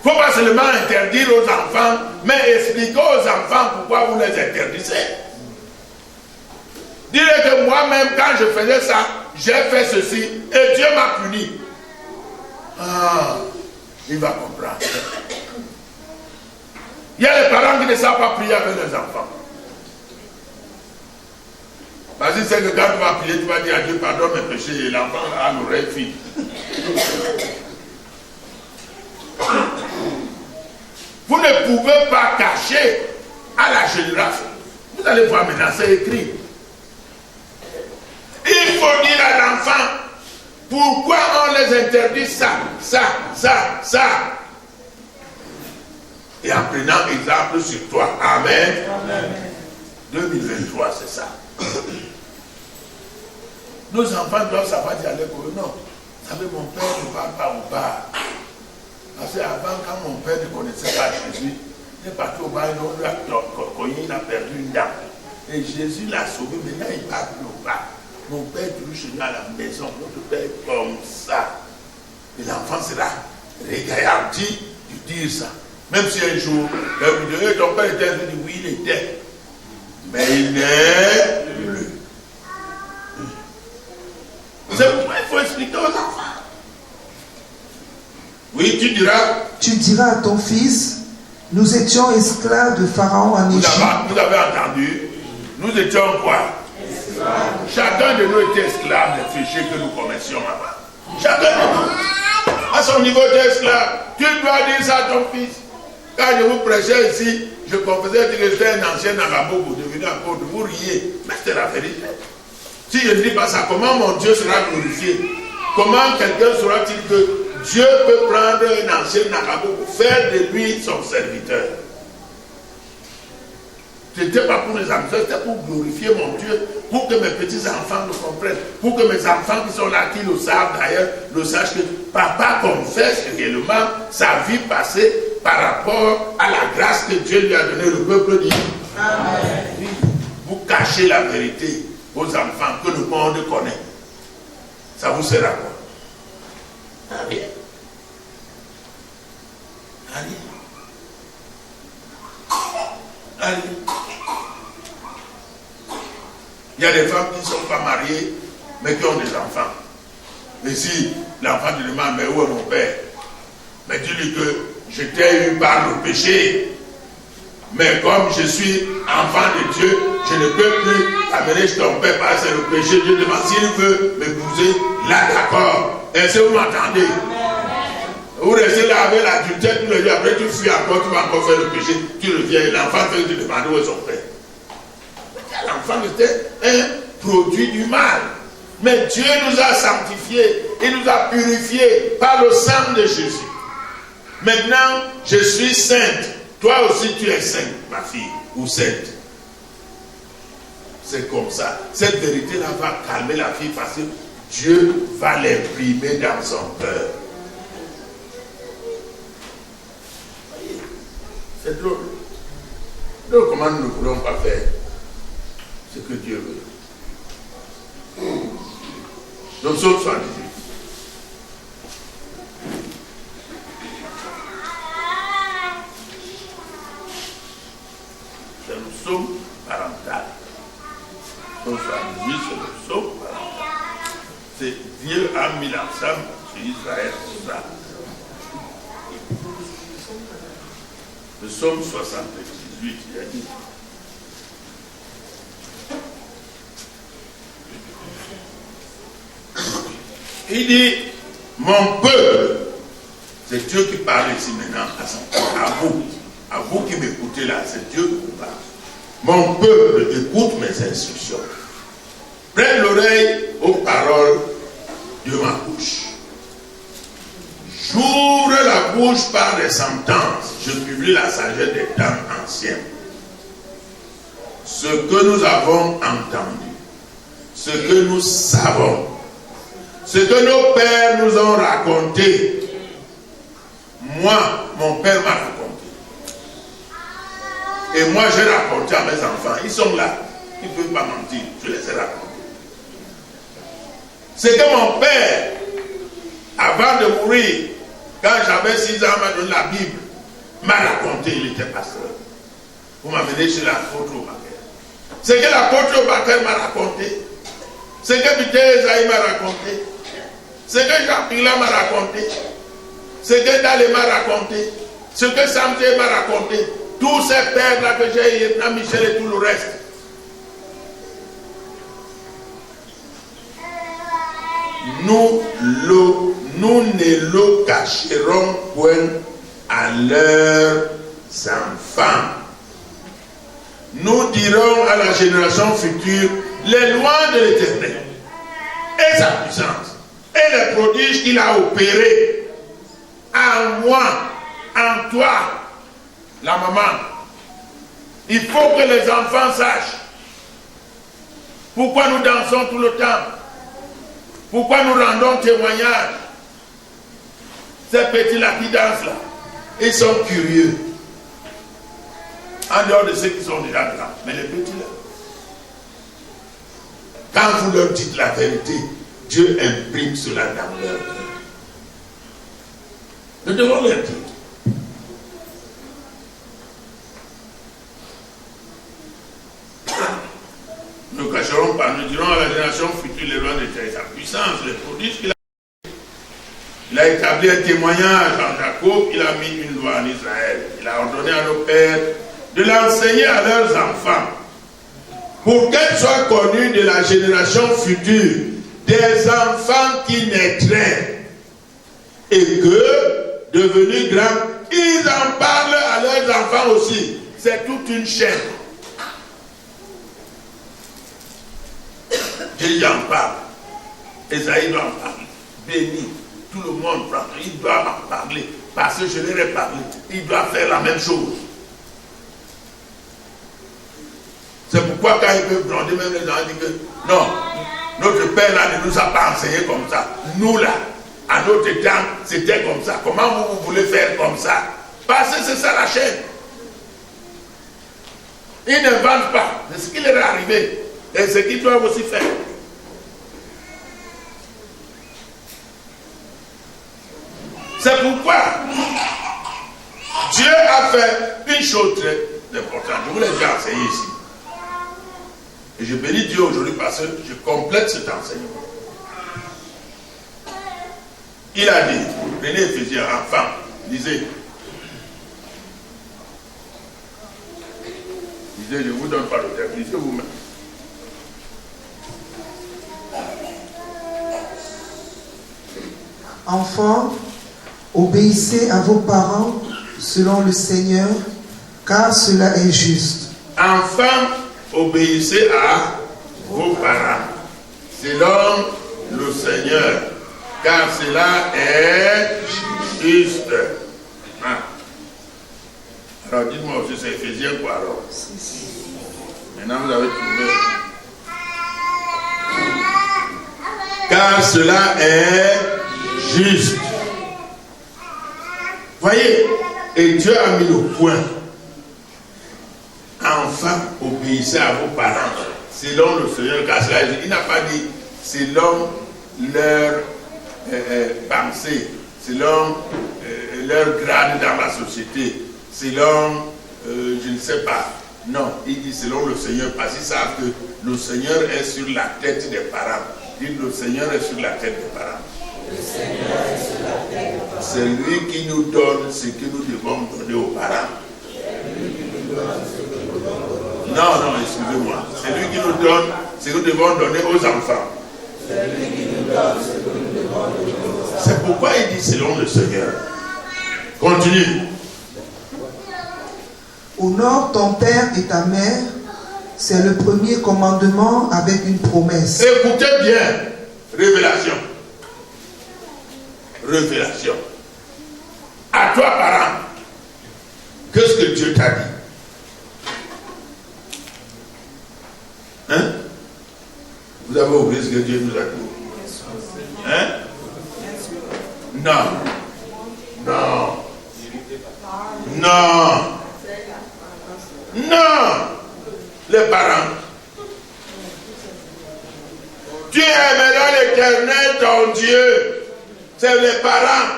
Il ne faut pas seulement interdire aux enfants, mais expliquer aux enfants pourquoi vous les interdisez. Dire que moi-même, quand je faisais ça, j'ai fait ceci et Dieu m'a puni. Ah, il va comprendre. Il y a les parents qui ne savent pas prier avec les enfants. Parce que c'est que quand tu vas prier, tu vas dire à Dieu, pardonne mes péchés, et l'enfant a l'oreille fine. Vous ne pouvez pas cacher à la génération. Vous allez voir maintenant, c'est écrit. Il faut dire à l'enfant pourquoi on les interdit ça. Et en prenant exemple sur toi. Amen. Amen. 2023, c'est ça. Nos enfants doivent savoir dire à l'école, non. Vous savez, mon père ne parle pas au bar. Parce qu'avant, quand mon père ne connaissait pas Jésus, il est parti au bar, il a perdu une dame. Et Jésus l'a sauvé, maintenant il part au bar. Mon père est toujours chez nous à la maison, notre père est comme ça. Et l'enfant sera regardé de dire ça. Même si un jour, ton père était, je dis oui, il était. Mais il n'est plus. C'est pourquoi il faut expliquer aux enfants. Oui, tu diras. Tu diras à ton fils, nous étions esclaves de Pharaon en Égypte. Vous avez entendu? Nous étions quoi? Chacun de nous était esclave des péchés que nous commettions avant. Chacun de nous. À son niveau d'esclave, tu dois dire ça à ton fils. Quand je vous prêchais ici, je confessais que j'étais un ancien Nagabogo, devenu apôtre. Vous riez, mais c'était la vérité. Si je ne dis pas ça, comment mon Dieu sera glorifié? Comment quelqu'un saura-t-il que Dieu peut prendre un ancien Nagabogo, faire de lui son serviteur? Ce n'était pas pour les amis, c'était pour glorifier mon Dieu, pour que mes petits-enfants le comprennent, pour que mes enfants qui sont là, qui le savent d'ailleurs, le sachent que papa confesse réellement sa vie passée par rapport à la grâce que Dieu lui a donnée, le peuple dit. Amen. Vous cachez la vérité aux enfants que le monde connaît. Ça vous sert à quoi? À rien. À Allez. Il y a des femmes qui ne sont pas mariées, mais qui ont des enfants. Et si l'enfant te demande, mais où est mon père? Mais dis-lui que je t'ai eu par le péché. Mais comme je suis enfant de Dieu, je ne peux plus amener ton père parce que c'est le péché. Dieu demande s'il veut m'épouser, là d'accord. Est-ce que vous m'entendez? Vous restez là avec l'adultère tous les jours, après tu fuis encore, tu vas encore faire le péché, tu reviens, l'enfant fait te demander où est son père. L'enfant était un produit du mal. Mais Dieu nous a sanctifiés, il nous a purifiés par le sang de Jésus. Maintenant, je suis sainte. Toi aussi, tu es sainte, ma fille, ou sainte. C'est comme ça. Cette vérité-là va calmer la fille parce que Dieu va l'imprimer dans son cœur. C'est drôle. Donc, comment nous ne voulons pas faire ce que Dieu veut? Donc, Psaume 78. C'est le psaume parental. Psaume 78, c'est le psaume parental. C'est Dieu a mis l'ensemble sur Israël pour ça. Le psaume 78, il a dit. Il dit, mon peuple, c'est Dieu qui parle ici maintenant à vous qui m'écoutez là, c'est Dieu qui vous parle. Mon peuple, écoute mes instructions. Prête l'oreille aux paroles de ma bouche. J'ouvre la bouche par des sentences, je publie la sagesse des temps anciens. Ce que nous avons entendu, ce que nous savons, ce que nos pères nous ont raconté. Moi, mon père m'a raconté. Et moi, j'ai raconté à mes enfants. Ils sont là. Ils ne peuvent pas mentir. Je les ai racontés. C'est que mon père, avant de mourir, quand j'avais 6 ans, m'a donné la Bible, m'a raconté, il était pasteur. Vous m'amenez chez l'apôtre Obadiah. C'est que l'apôtre Obadiah m'a raconté. C'est que Peter Esaïe m'a raconté. C'est que Jean-Pierre m'a raconté. C'est que Dalé m'a raconté. Ce que Samté m'a raconté. Tous ces pères-là que j'ai, Lieutenant Michel et tout le reste. Nous ne le cacherons point à leurs enfants. Nous dirons à la génération future les lois de l'Éternel et sa puissance et les prodiges qu'il a opérés en moi, en toi, la maman. Il faut que les enfants sachent pourquoi nous dansons tout le temps, pourquoi nous rendons témoignage. Ces petits-là qui dansent là, ils sont curieux. En dehors de ceux qui sont déjà là. Mais les petits-là, quand vous leur dites la vérité, Dieu imprime cela dans leur cœur. Nous devons leur dire. Nous ne cacherons pas, nous dirons à la génération future les lois de Dieu, sa puissance, les prodiges qu'il a. Il a établi un témoignage en Jacob, il a mis une loi en Israël. Il a ordonné à nos pères de l'enseigner à leurs enfants, pour qu'elle soit connue de la génération future, des enfants qui naîtraient, et que, devenus grands, ils en parlent à leurs enfants aussi. C'est toute une chaîne. Dieu en parle. Esaïe doit en parler. Béni. Tout le monde prend. Il doit en parler. Parce que je leur ai parlé. Il doit faire la même chose. C'est pourquoi quand ils peuvent gronder, même les gens disent que non, notre père là ne nous a pas enseigné comme ça. Nous là, à notre temps, c'était comme ça. Comment vous voulez faire comme ça? Parce que c'est ça la chaîne. Ils n'inventent pas. C'est ce qui leur est arrivé. Et ce qu'ils doivent aussi faire. C'est pourquoi Dieu a fait une chose très importante. important. Je vous l'ai déjà enseigné ici. Et je bénis Dieu aujourd'hui parce que je complète cet enseignement. Il a dit, prenez Éphésiens, enfants, lisez. Lisez, je ne vous donne pas le texte, lisez vous-même. Enfants, obéissez à vos parents selon le Seigneur, car cela est juste. Enfants, obéissez à vos parents selon le Seigneur, car cela est juste. Ah. Alors dites-moi aussi, c'est Éphésiens quoi alors? Maintenant vous avez trouvé. Car cela est juste. Voyez, et Dieu a mis le point. Enfants, obéissez à vos parents selon le Seigneur, car cela est juste. Il n'a pas dit selon leur pensée, selon leur grade dans la société, selon, je ne sais pas. Non, il dit selon le Seigneur, parce qu'ils savent que le Seigneur est sur la tête des parents. Dites, le Seigneur est sur la tête des parents. Le Seigneur est sur la tête des parents. C'est lui qui nous donne ce que nous devons donner aux parents. Non, excusez-moi. C'est lui qui nous donne ce que nous devons donner aux enfants. C'est pourquoi il dit selon le Seigneur. Continue. Honore ton père et ta mère, c'est le premier commandement avec une promesse. Écoutez bien. Révélation. Révélation. À toi, parent, qu'est-ce que Dieu t'a dit? Hein? Vous avez oublié ce que Dieu nous a dit? Hein? Non. Non. Non. Non. Les parents. Tu aimeras l'Éternel ton Dieu. C'est les parents.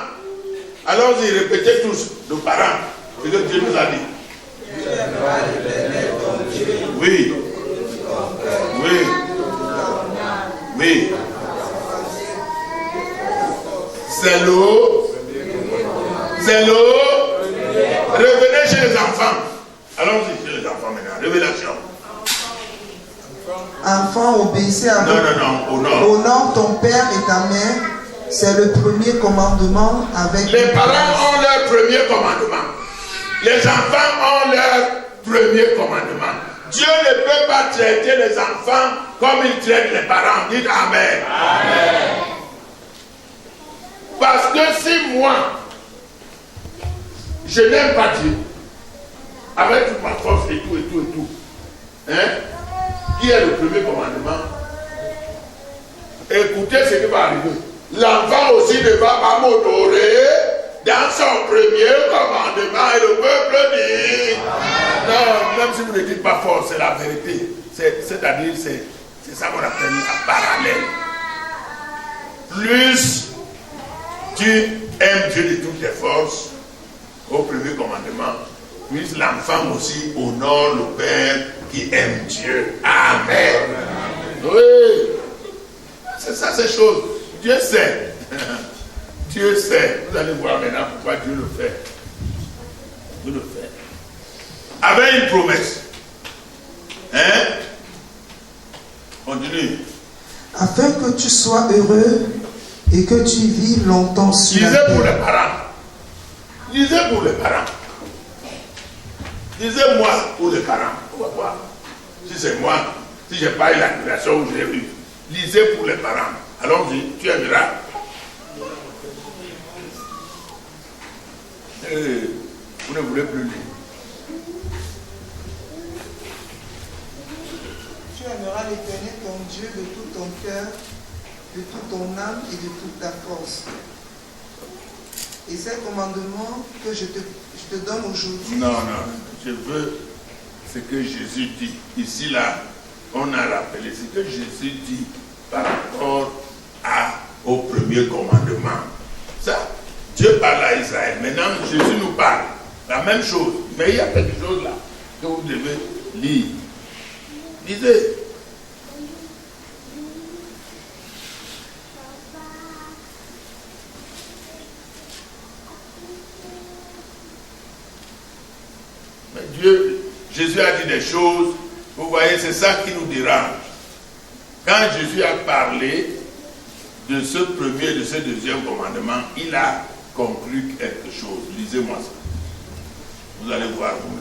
Allons-y, répétez tous, nos parents. Ce que Dieu nous a dit. Tu aimeras l'Éternel ton Dieu. Oui. Oui. Oui. C'est l'eau. C'est l'eau. Revenez chez les enfants. Allons-y chez les enfants maintenant. Révélation. Enfants, obéissez à vos... Non. Honore ton père et ta mère, c'est le premier commandement avec... Les parents ont leur premier commandement. Les enfants ont leur premier commandement. Dieu ne peut pas traiter les enfants comme il traite les parents. Dites Amen. Amen. Parce que si moi, je n'aime pas Dieu, avec toute ma force et tout, hein, qui est le premier commandement? Écoutez ce qui va arriver. L'enfant aussi ne va pas m'honorer dans son premier commandement et le peuple dit non, même si vous ne dites pas fort, c'est la vérité. C'est-à-dire, c'est ça qu'on appelle la parallèle. Plus tu aimes Dieu de toutes tes forces, au premier commandement, plus l'enfant aussi honore le Père qui aime Dieu. Amen. Oui. C'est ça ces choses. Dieu sait. Dieu sait. Vous allez voir maintenant pourquoi Dieu le fait. Dieu le fait. Avec une promesse. Hein? Continue. Afin que tu sois heureux et que tu vives longtemps sur la Lisez terre. pour les parents. Lisez pour les parents. Lisez-moi pour les parents. On va voir. Si c'est moi, si je n'ai pas eu la création où j'ai eu. Lisez pour les parents. Allons-y, tu aimeras. Vous ne voulez plus lire. Tu aimeras l'Éternel ton Dieu de tout ton cœur, de toute ton âme et de toute ta force. Et ces commandements que je te donne aujourd'hui. Non, je veux ce que Jésus dit. Ici, là, on a rappelé ce que Jésus dit par rapport au premier commandement. Ça, Dieu parle à Israël. Maintenant, Jésus nous parle. La même chose. Mais il y a quelque chose là que vous devez lire. Lisez. Mais Jésus a dit des choses, vous voyez, c'est ça qui nous dérange. Quand Jésus a parlé de ce premier et de ce deuxième commandement, il a conclu quelque chose. Lisez-moi ça. Vous allez voir vous-même.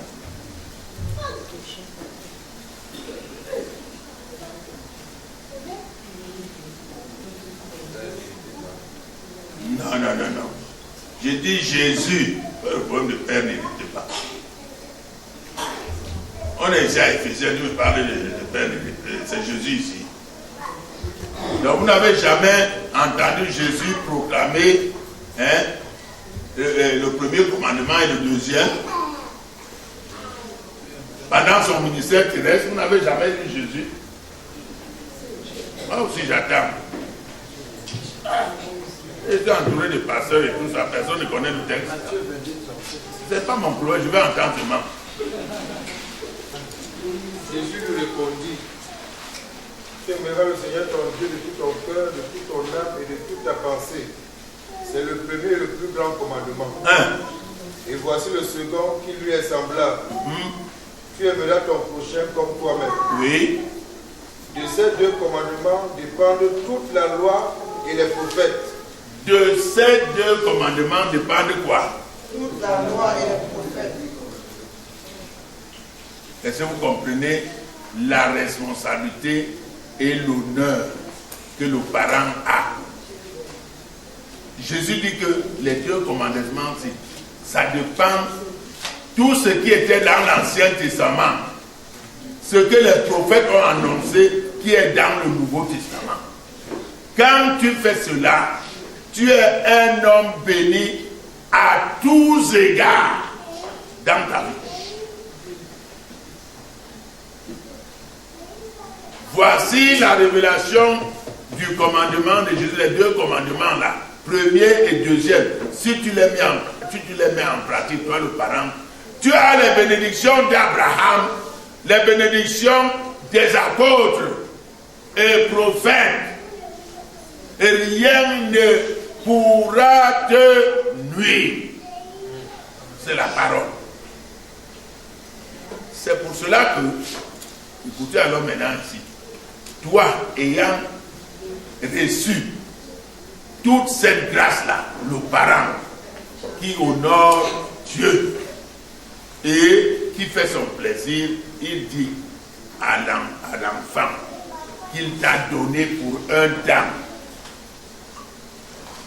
Non. J'ai dit Jésus. Le problème de Père n'était pas. On est ici à Éphésiens, nous parler de Père, c'est Jésus ici. Donc vous n'avez jamais entendu Jésus proclamer le premier commandement et le deuxième. Pendant son ministère terrestre, vous n'avez jamais vu Jésus. Moi aussi j'attends. J'étais entouré de pasteurs et tout ça, personne ne connaît le texte. Ce n'est pas mon problème, je vais entendre seulement. Jésus lui répondit, tu aimeras le Seigneur ton Dieu de tout ton cœur, de toute ton âme et de toute ta pensée. C'est le premier et le plus grand commandement. Et voici le second qui lui est semblable. Tu aimeras ton prochain comme toi-même. Oui. De ces deux commandements dépendent toute la loi et les prophètes. De ces deux commandements dépendent quoi? Toute la loi et les prophètes. Est-ce que vous comprenez la responsabilité et l'honneur que le parent a? Jésus dit que les deux commandements, ça dépend tout ce qui était dans l'Ancien Testament, ce que les prophètes ont annoncé qui est dans le Nouveau Testament. Quand tu fais cela, tu es un homme béni à tous égards dans ta vie. Voici la révélation du commandement de Jésus, les deux commandements là, premier et deuxième. Si tu les mets en pratique, toi le parent, tu as les bénédictions d'Abraham, les bénédictions des apôtres et prophètes. Et rien ne pourra te nuire. C'est la parole. C'est pour cela que, écoutez alors maintenant ici, toi ayant reçu toute cette grâce-là, le parent qui honore Dieu et qui fait son plaisir, il dit à l'enfant qu'il t'a donné pour un temps.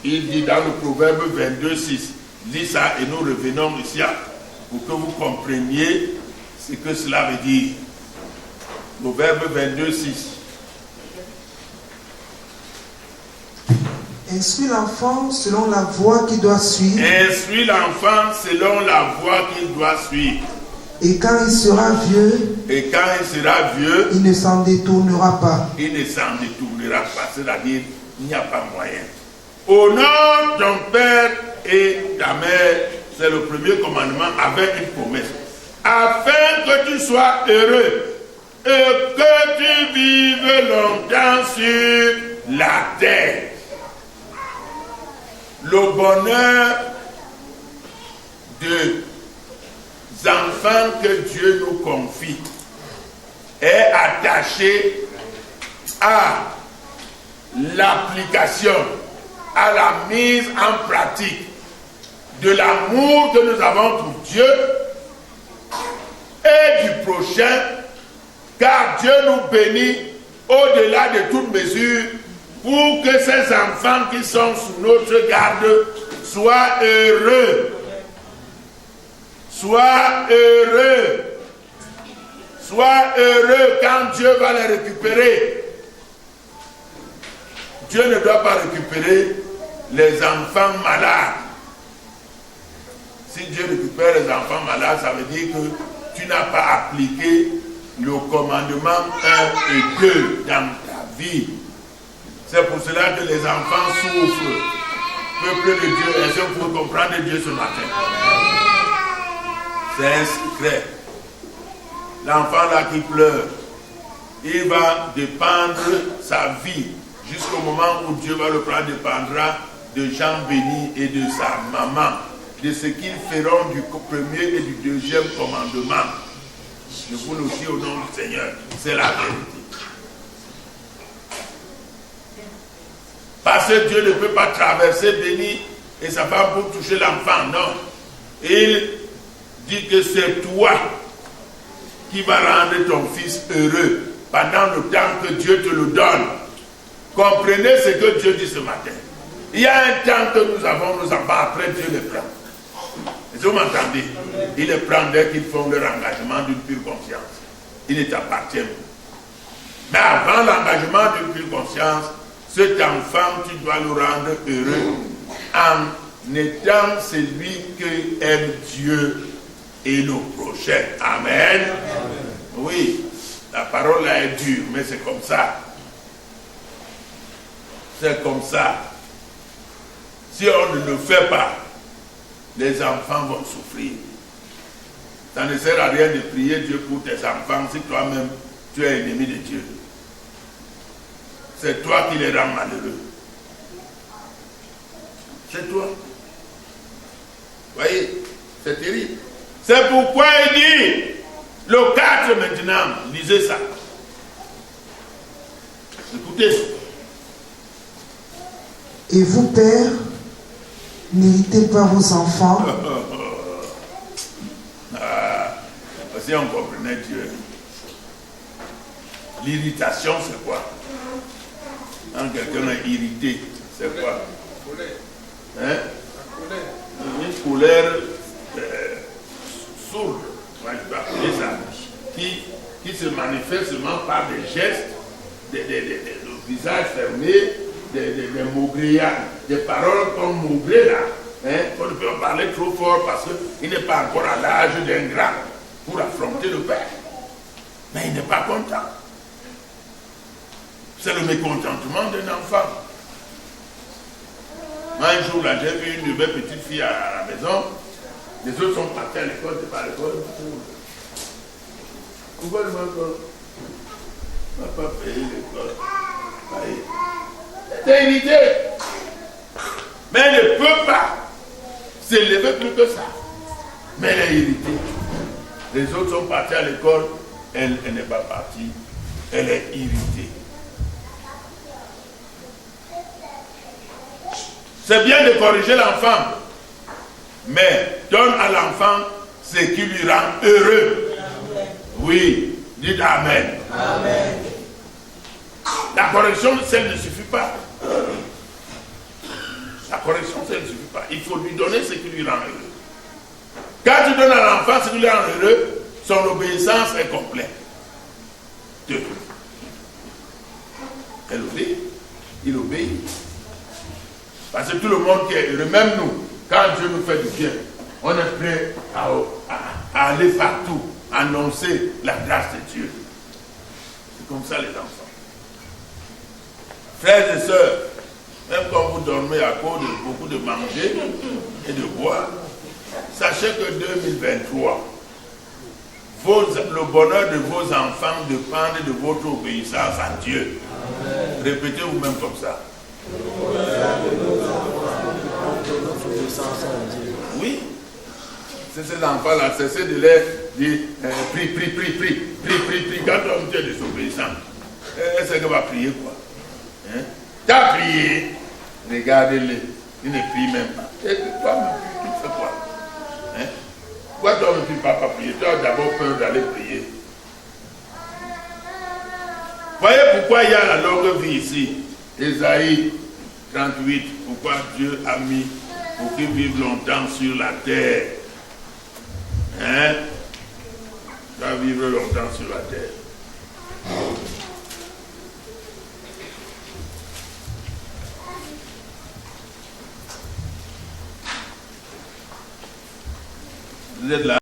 Il dit dans le Proverbe 22:6, lis ça et nous revenons ici pour que vous compreniez ce que cela veut dire. Proverbe 22:6. Instruis l'enfant selon la voie qu'il doit suivre. Instruis l'enfant selon la voie qu'il doit suivre. Et quand il sera vieux, il ne s'en détournera pas. Il ne s'en détournera pas, c'est-à-dire il n'y a pas moyen. Honore ton père et ta mère, c'est le premier commandement avec une promesse. Afin que tu sois heureux et que tu vives longtemps sur la terre. Le bonheur des enfants que Dieu nous confie est attaché à l'application, à la mise en pratique de l'amour que nous avons pour Dieu et du prochain, car Dieu nous bénit au-delà de toute mesure pour que ces enfants qui sont sous notre garde soient heureux. Sois heureux. Sois heureux quand Dieu va les récupérer. Dieu ne doit pas récupérer les enfants malades. Si Dieu récupère les enfants malades, ça veut dire que tu n'as pas appliqué le commandement 1 et 2 dans ta vie. C'est pour cela que les enfants souffrent. Peuple de Dieu, est-ce que vous pouvez comprendre Dieu ce matin? C'est un secret. l'enfant là qui pleure, il va dépendre sa vie jusqu'au moment où Dieu va le prendre, dépendra de Jean béni et de sa maman, de ce qu'ils feront du premier et du deuxième commandement. Je vous le dis au nom du Seigneur, c'est la vérité. Parce que Dieu ne peut pas traverser béni et sa femme pour toucher l'enfant, non. Il dit que c'est toi qui vas rendre ton fils heureux pendant le temps que Dieu te le donne. Comprenez ce que Dieu dit ce matin. Il y a un temps que nous avons nos enfants, après Dieu les prend. Est-ce que vous m'entendez? Il les prend dès qu'ils font leur engagement d'une pure conscience. Il ne t'appartient plus. Mais avant l'engagement d'une pure conscience, cet enfant, tu dois le rendre heureux en étant celui que aime Dieu et le prochain. Amen. Oui, la parole là est dure, mais c'est comme ça. C'est comme ça. Si on ne le fait pas, les enfants vont souffrir. Ça ne sert à rien de prier Dieu pour tes enfants si toi-même tu es ennemi de Dieu. C'est toi qui les rends malheureux. C'est toi. Voyez, c'est terrible. C'est pourquoi il dit, le 4 maintenant, lisez ça. Écoutez ça. Et vous, pères, n'héritez pas vos enfants. Si on comprenait Dieu. L'irritation, c'est quoi? Quand quelqu'un est irrité, c'est quoi? Hein? Une colère sourde, je vais appeler ça, qui se manifeste seulement par des gestes, le visage fermé, des maugréats, des paroles comme maugré là. Hein? On ne peut pas parler trop fort parce qu'il n'est pas encore à l'âge d'un grand pour affronter le Père. Mais il n'est pas content. C'est le mécontentement d'un enfant. Un jour là, j'ai vu une de mes petites filles à la maison. Les autres sont partis à l'école, c'est pas à l'école. Pourquoi le même on n'a pas payé l'école? C'est irrité. Mais elle ne peut pas s'élever plus que ça. Mais elle est irritée. Les autres sont partis à l'école, elle n'est pas partie. Elle est irritée. C'est bien de corriger l'enfant, mais donne à l'enfant ce qui lui rend heureux. Oui, dites Amen. Amen. La correction, celle ne suffit pas. La correction, celle ne suffit pas. Il faut lui donner ce qui lui rend heureux. Quand tu donnes à l'enfant ce qui lui rend heureux, son obéissance est complète. Dieu. Elle obéit. Il obéit. Parce que tout le monde qui est heureux, même nous, quand Dieu nous fait du bien, on est prêt à aller partout, annoncer la grâce de Dieu. C'est comme ça les enfants. Frères et sœurs, même quand vous dormez à cause de beaucoup de manger et de boire, sachez que 2023, le bonheur de vos enfants dépend de votre obéissance à Dieu. Amen. Répétez vous-même comme ça. Oui. C'est ces enfants-là, cessez de les dire prie. Quand tu es désobéissant, est-ce qu'elle va prier quoi? Hein? Tu as prié, regardez-les, ils ne prient même pas. Et toi-même, tu fais quoi? Hein? Pourquoi toi ne pries pas prier? Tu as d'abord peur d'aller prier. Voyez pourquoi il y a la longue vie ici. Ésaïe 38, pourquoi Dieu a mis pour qu'ils vivent longtemps sur la terre. Hein? Tu vas vivre longtemps sur la terre. Vous êtes là?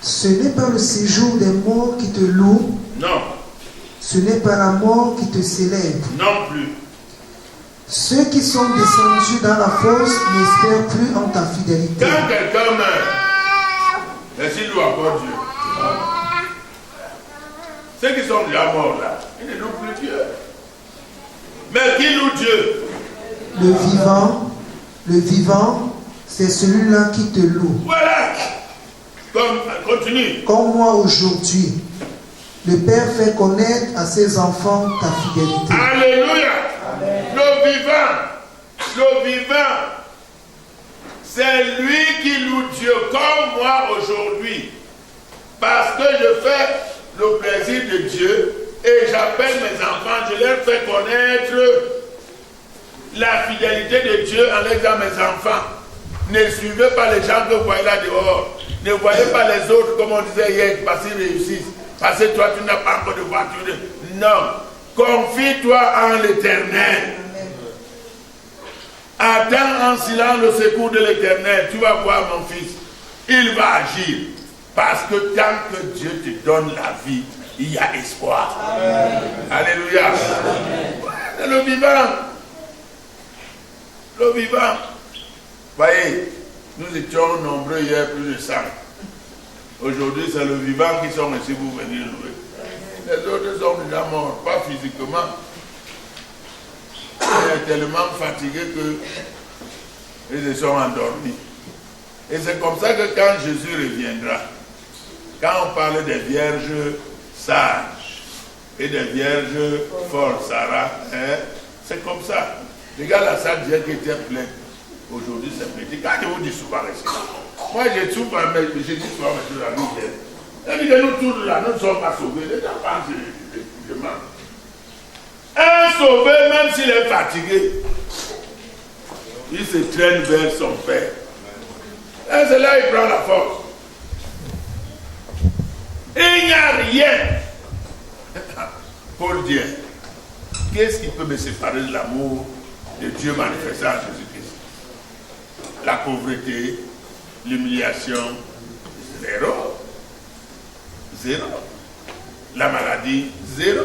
Ce n'est pas le séjour des morts qui te loue. Non. Ce n'est pas la mort qui te célèbre. Non plus. Ceux qui sont descendus dans la fosse n'espèrent plus en ta fidélité. Quand quelqu'un meurt, Mais s'ils louent encore Dieu. Ceux qui sont déjà morts là, ils ne louent plus Dieu. Mais qui loue Dieu? Le vivant, c'est celui-là qui te loue. Voilà. Continue. Comme moi aujourd'hui, le Père fait connaître à ses enfants ta fidélité. Alléluia. Le vivant, c'est lui qui loue Dieu comme moi aujourd'hui. Parce que je fais le plaisir de Dieu et j'appelle mes enfants, je leur fais connaître la fidélité de Dieu en leur disant mes enfants. Ne suivez pas les gens que vous voyez là dehors. Ne voyez pas les autres comme on disait hier parce qu'ils réussissent. Parce que toi tu n'as pas encore de voiture. Non. Confie-toi en l'Éternel. Attends en silence le secours de l'Éternel. Tu vas voir mon fils. Il va agir. Parce que tant que Dieu te donne la vie, il y a espoir. Amen. Alléluia. Amen. Le vivant. Le vivant. Voyez, nous étions nombreux hier, plus de 100. Aujourd'hui, c'est le vivant qui sont ici pour venir louer. Les autres sont déjà morts, pas physiquement. Ils sont tellement fatigués qu'ils se sont endormis. Et c'est comme ça que quand Jésus reviendra, quand on parle des vierges sages et des vierges folles, Sarah, hein, c'est comme ça. Regarde la salle d'hier qui était pleine. Aujourd'hui, c'est petit. Quand je vous dis souvent, restez là. Moi, j'ai souvent, mais j'ai dit souvent, mais je la vie hier. Elle dit que nous tous là, nous ne sommes pas sauvés. Les enfants, je mens. Un sauvé, même s'il est fatigué, il se traîne vers son père. Et c'est là qu'il prend la force. Il n'y a rien. Paul dit, qu'est-ce qui peut me séparer de l'amour de Dieu manifesté en Jésus-Christ? La pauvreté, l'humiliation, zéro. Zéro. La maladie, zéro.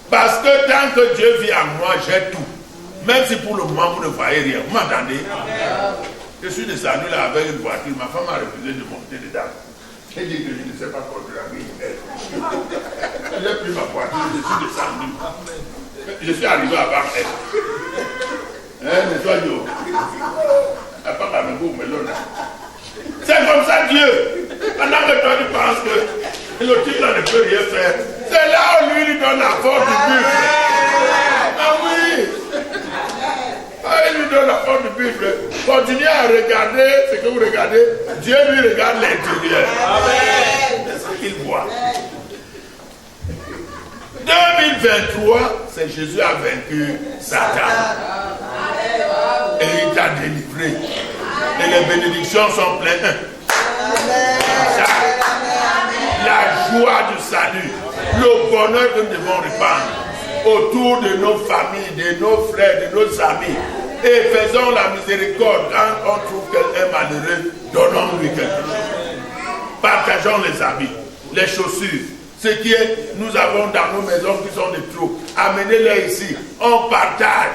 Parce que tant que Dieu vit en moi, j'ai tout. Même si pour le moment vous ne voyez rien. Vous m'entendez? Je suis descendu là avec une voiture. Ma femme a refusé de monter dedans. Elle dit que je ne sais pas conduire la vie. J'ai pris ma voiture, je suis descendu. Je suis arrivé avant elle. Mais toi, Dieu. C'est comme ça Dieu. Pendant que toi tu penses que le type là ne peut rien faire, c'est là où lui donne la force du buffle. Ah oui. Il lui donne la force du buffle. Continuez à regarder ce que vous regardez. Dieu lui regarde l'intérieur. C'est ce qu'il voit. 2023, c'est Jésus a vaincu Satan. Et il t'a délivré. Et les bénédictions sont pleines. La joie du salut, le bonheur que nous devons répandre autour de nos familles, de nos frères, de nos amis. Et faisons la miséricorde. Quand on trouve quelqu'un malheureux, donnons-lui quelque chose. Partageons les habits, les chaussures. Ce qui est, nous avons dans nos maisons qui sont de trop. Amenez-les ici. On partage.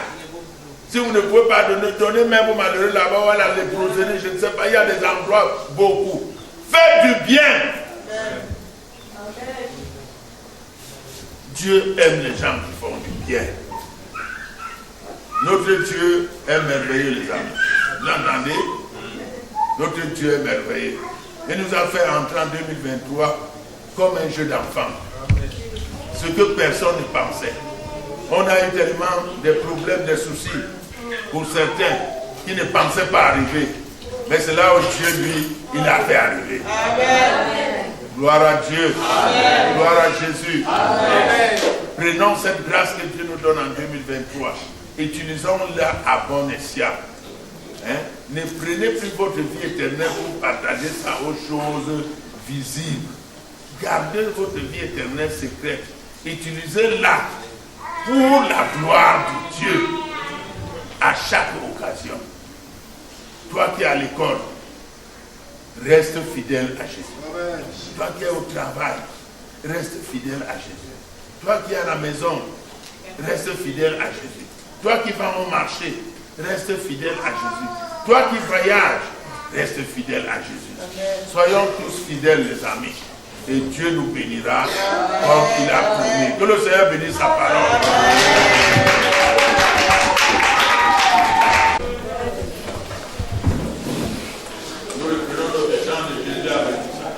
Si vous ne pouvez pas donner, donnez même aux malheureux là-bas, voilà, les prosénés, je ne sais pas, il y a des endroits beaucoup. Faites du bien. Dieu aime les gens qui font du bien. Notre Dieu est merveilleux, les amis. Vous entendez? Notre Dieu est merveilleux. Il nous a fait entrer en 2023 comme un jeu d'enfant. Ce que personne ne pensait. On a eu tellement de problèmes, de soucis pour certains qui ne pensaient pas arriver. Mais c'est là où Dieu, lui, il a fait arriver. Amen. Gloire à Dieu. Amen. Gloire à Jésus. Amen. Prenons cette grâce que Dieu nous donne en 2023. Utilisons-la à bon escient. Hein? Ne prenez plus votre vie éternelle pour partager ça aux choses visibles. Gardez votre vie éternelle secrète. Utilisez-la pour la gloire de Dieu à chaque occasion. Toi qui es à l'école, reste fidèle à Jésus. Toi qui es au travail, reste fidèle à Jésus. Toi qui es à la maison, reste fidèle à Jésus. Toi qui vas au marché, reste fidèle à Jésus. Toi qui voyages, reste fidèle à Jésus. Soyons tous fidèles, les amis. Et Dieu nous bénira comme il a promis. Que le Seigneur bénisse sa parole. Nous reprenons notre chant de Jésus avec ça.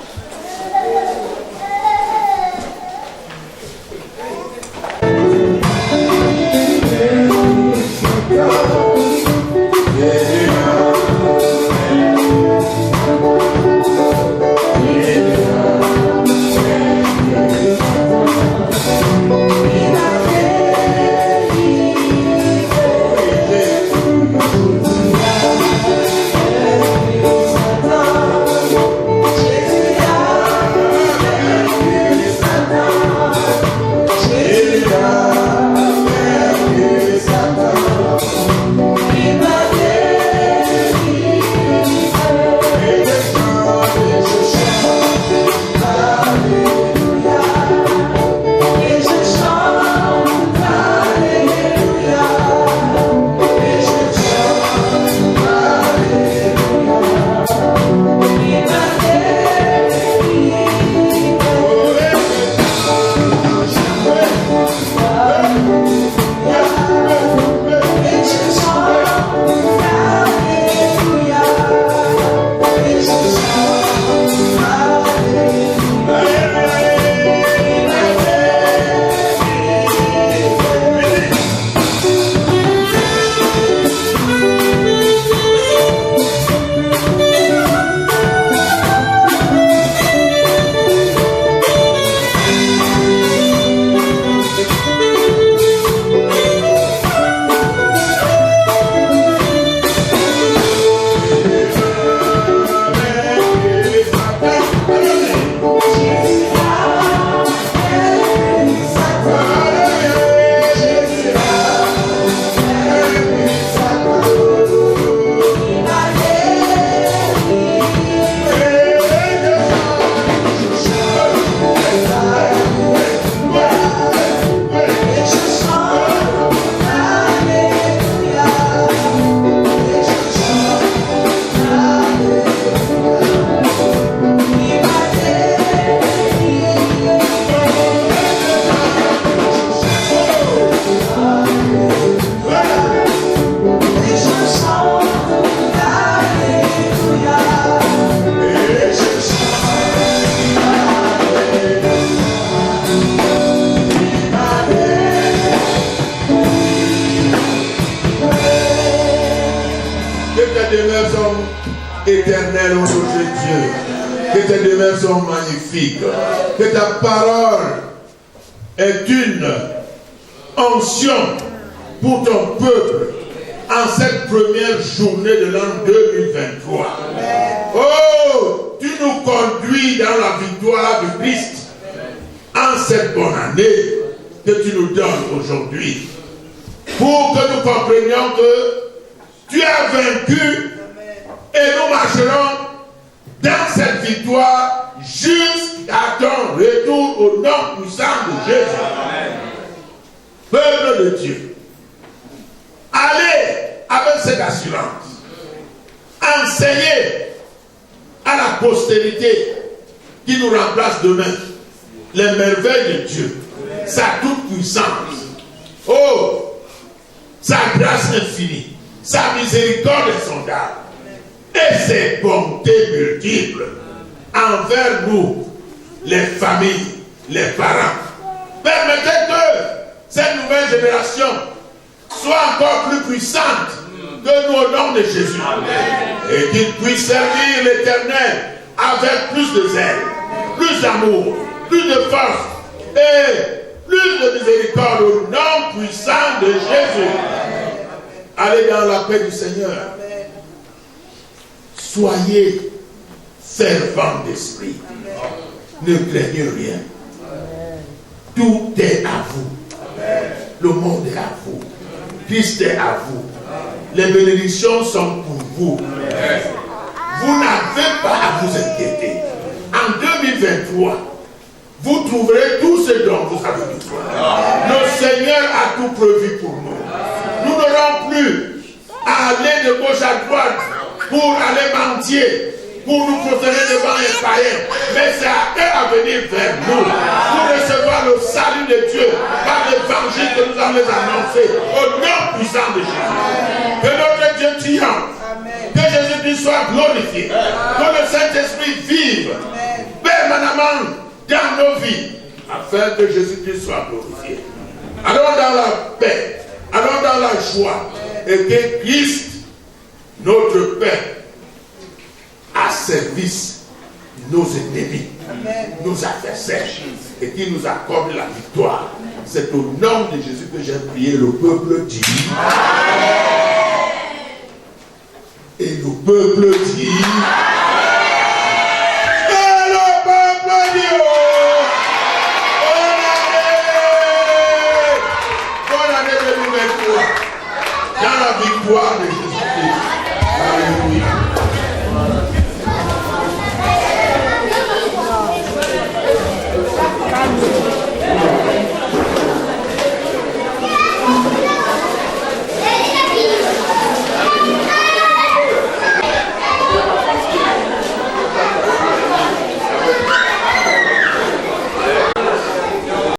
Éternel, ô Dieu, que tes demeures sont magnifiques, que ta parole est une onction pour ton peuple en cette première journée de l'an 2023. Oh, tu nous conduis dans la victoire de Christ en cette bonne année que tu nous donnes aujourd'hui, pour que nous comprenions que tu as vaincu. Et nous marcherons dans cette victoire jusqu'à ton retour au nom puissant de Jésus. Peuple de Dieu, allez avec cette assurance, enseignez à la postérité qui nous remplace demain les merveilles de Dieu, sa toute puissance, oh, sa grâce infinie, sa miséricorde insondable et ses bontés multiples envers nous, les familles, les parents. Permettez que cette nouvelle génération soit encore plus puissante que nous au nom de Jésus. Amen. Et qu'il puisse servir l'Éternel avec plus de zèle, plus d'amour, plus de force et plus de miséricorde au nom puissant de Jésus. Allez dans la paix du Seigneur. Soyez fervents d'esprit. Ne craignez rien. Tout est à vous. Le monde est à vous. Christ est à vous. Les bénédictions sont pour vous. Vous n'avez pas à vous inquiéter. En 2023, vous trouverez tout ce dont vous avez besoin. Le Seigneur a tout prévu pour nous. Nous n'aurons plus à aller de gauche à droite pour aller mendier, pour nous protéger devant les païens, mais c'est à eux à venir vers nous, pour recevoir le salut de Dieu par l'évangile que nous allons les annoncer, au nom puissant de Jésus. Que notre Dieu triomphe, que Jésus-Christ soit glorifié, que le Saint-Esprit vive permanemment dans nos vies, afin que Jésus-Christ soit glorifié. Allons dans la paix, allons dans la joie, et que Christ, notre Père, asservisse nos ennemis, nos adversaires, et qui nous accorde la victoire. C'est au nom de Jésus que j'ai prié, le peuple dit. Amen. Et le peuple dit. Amen.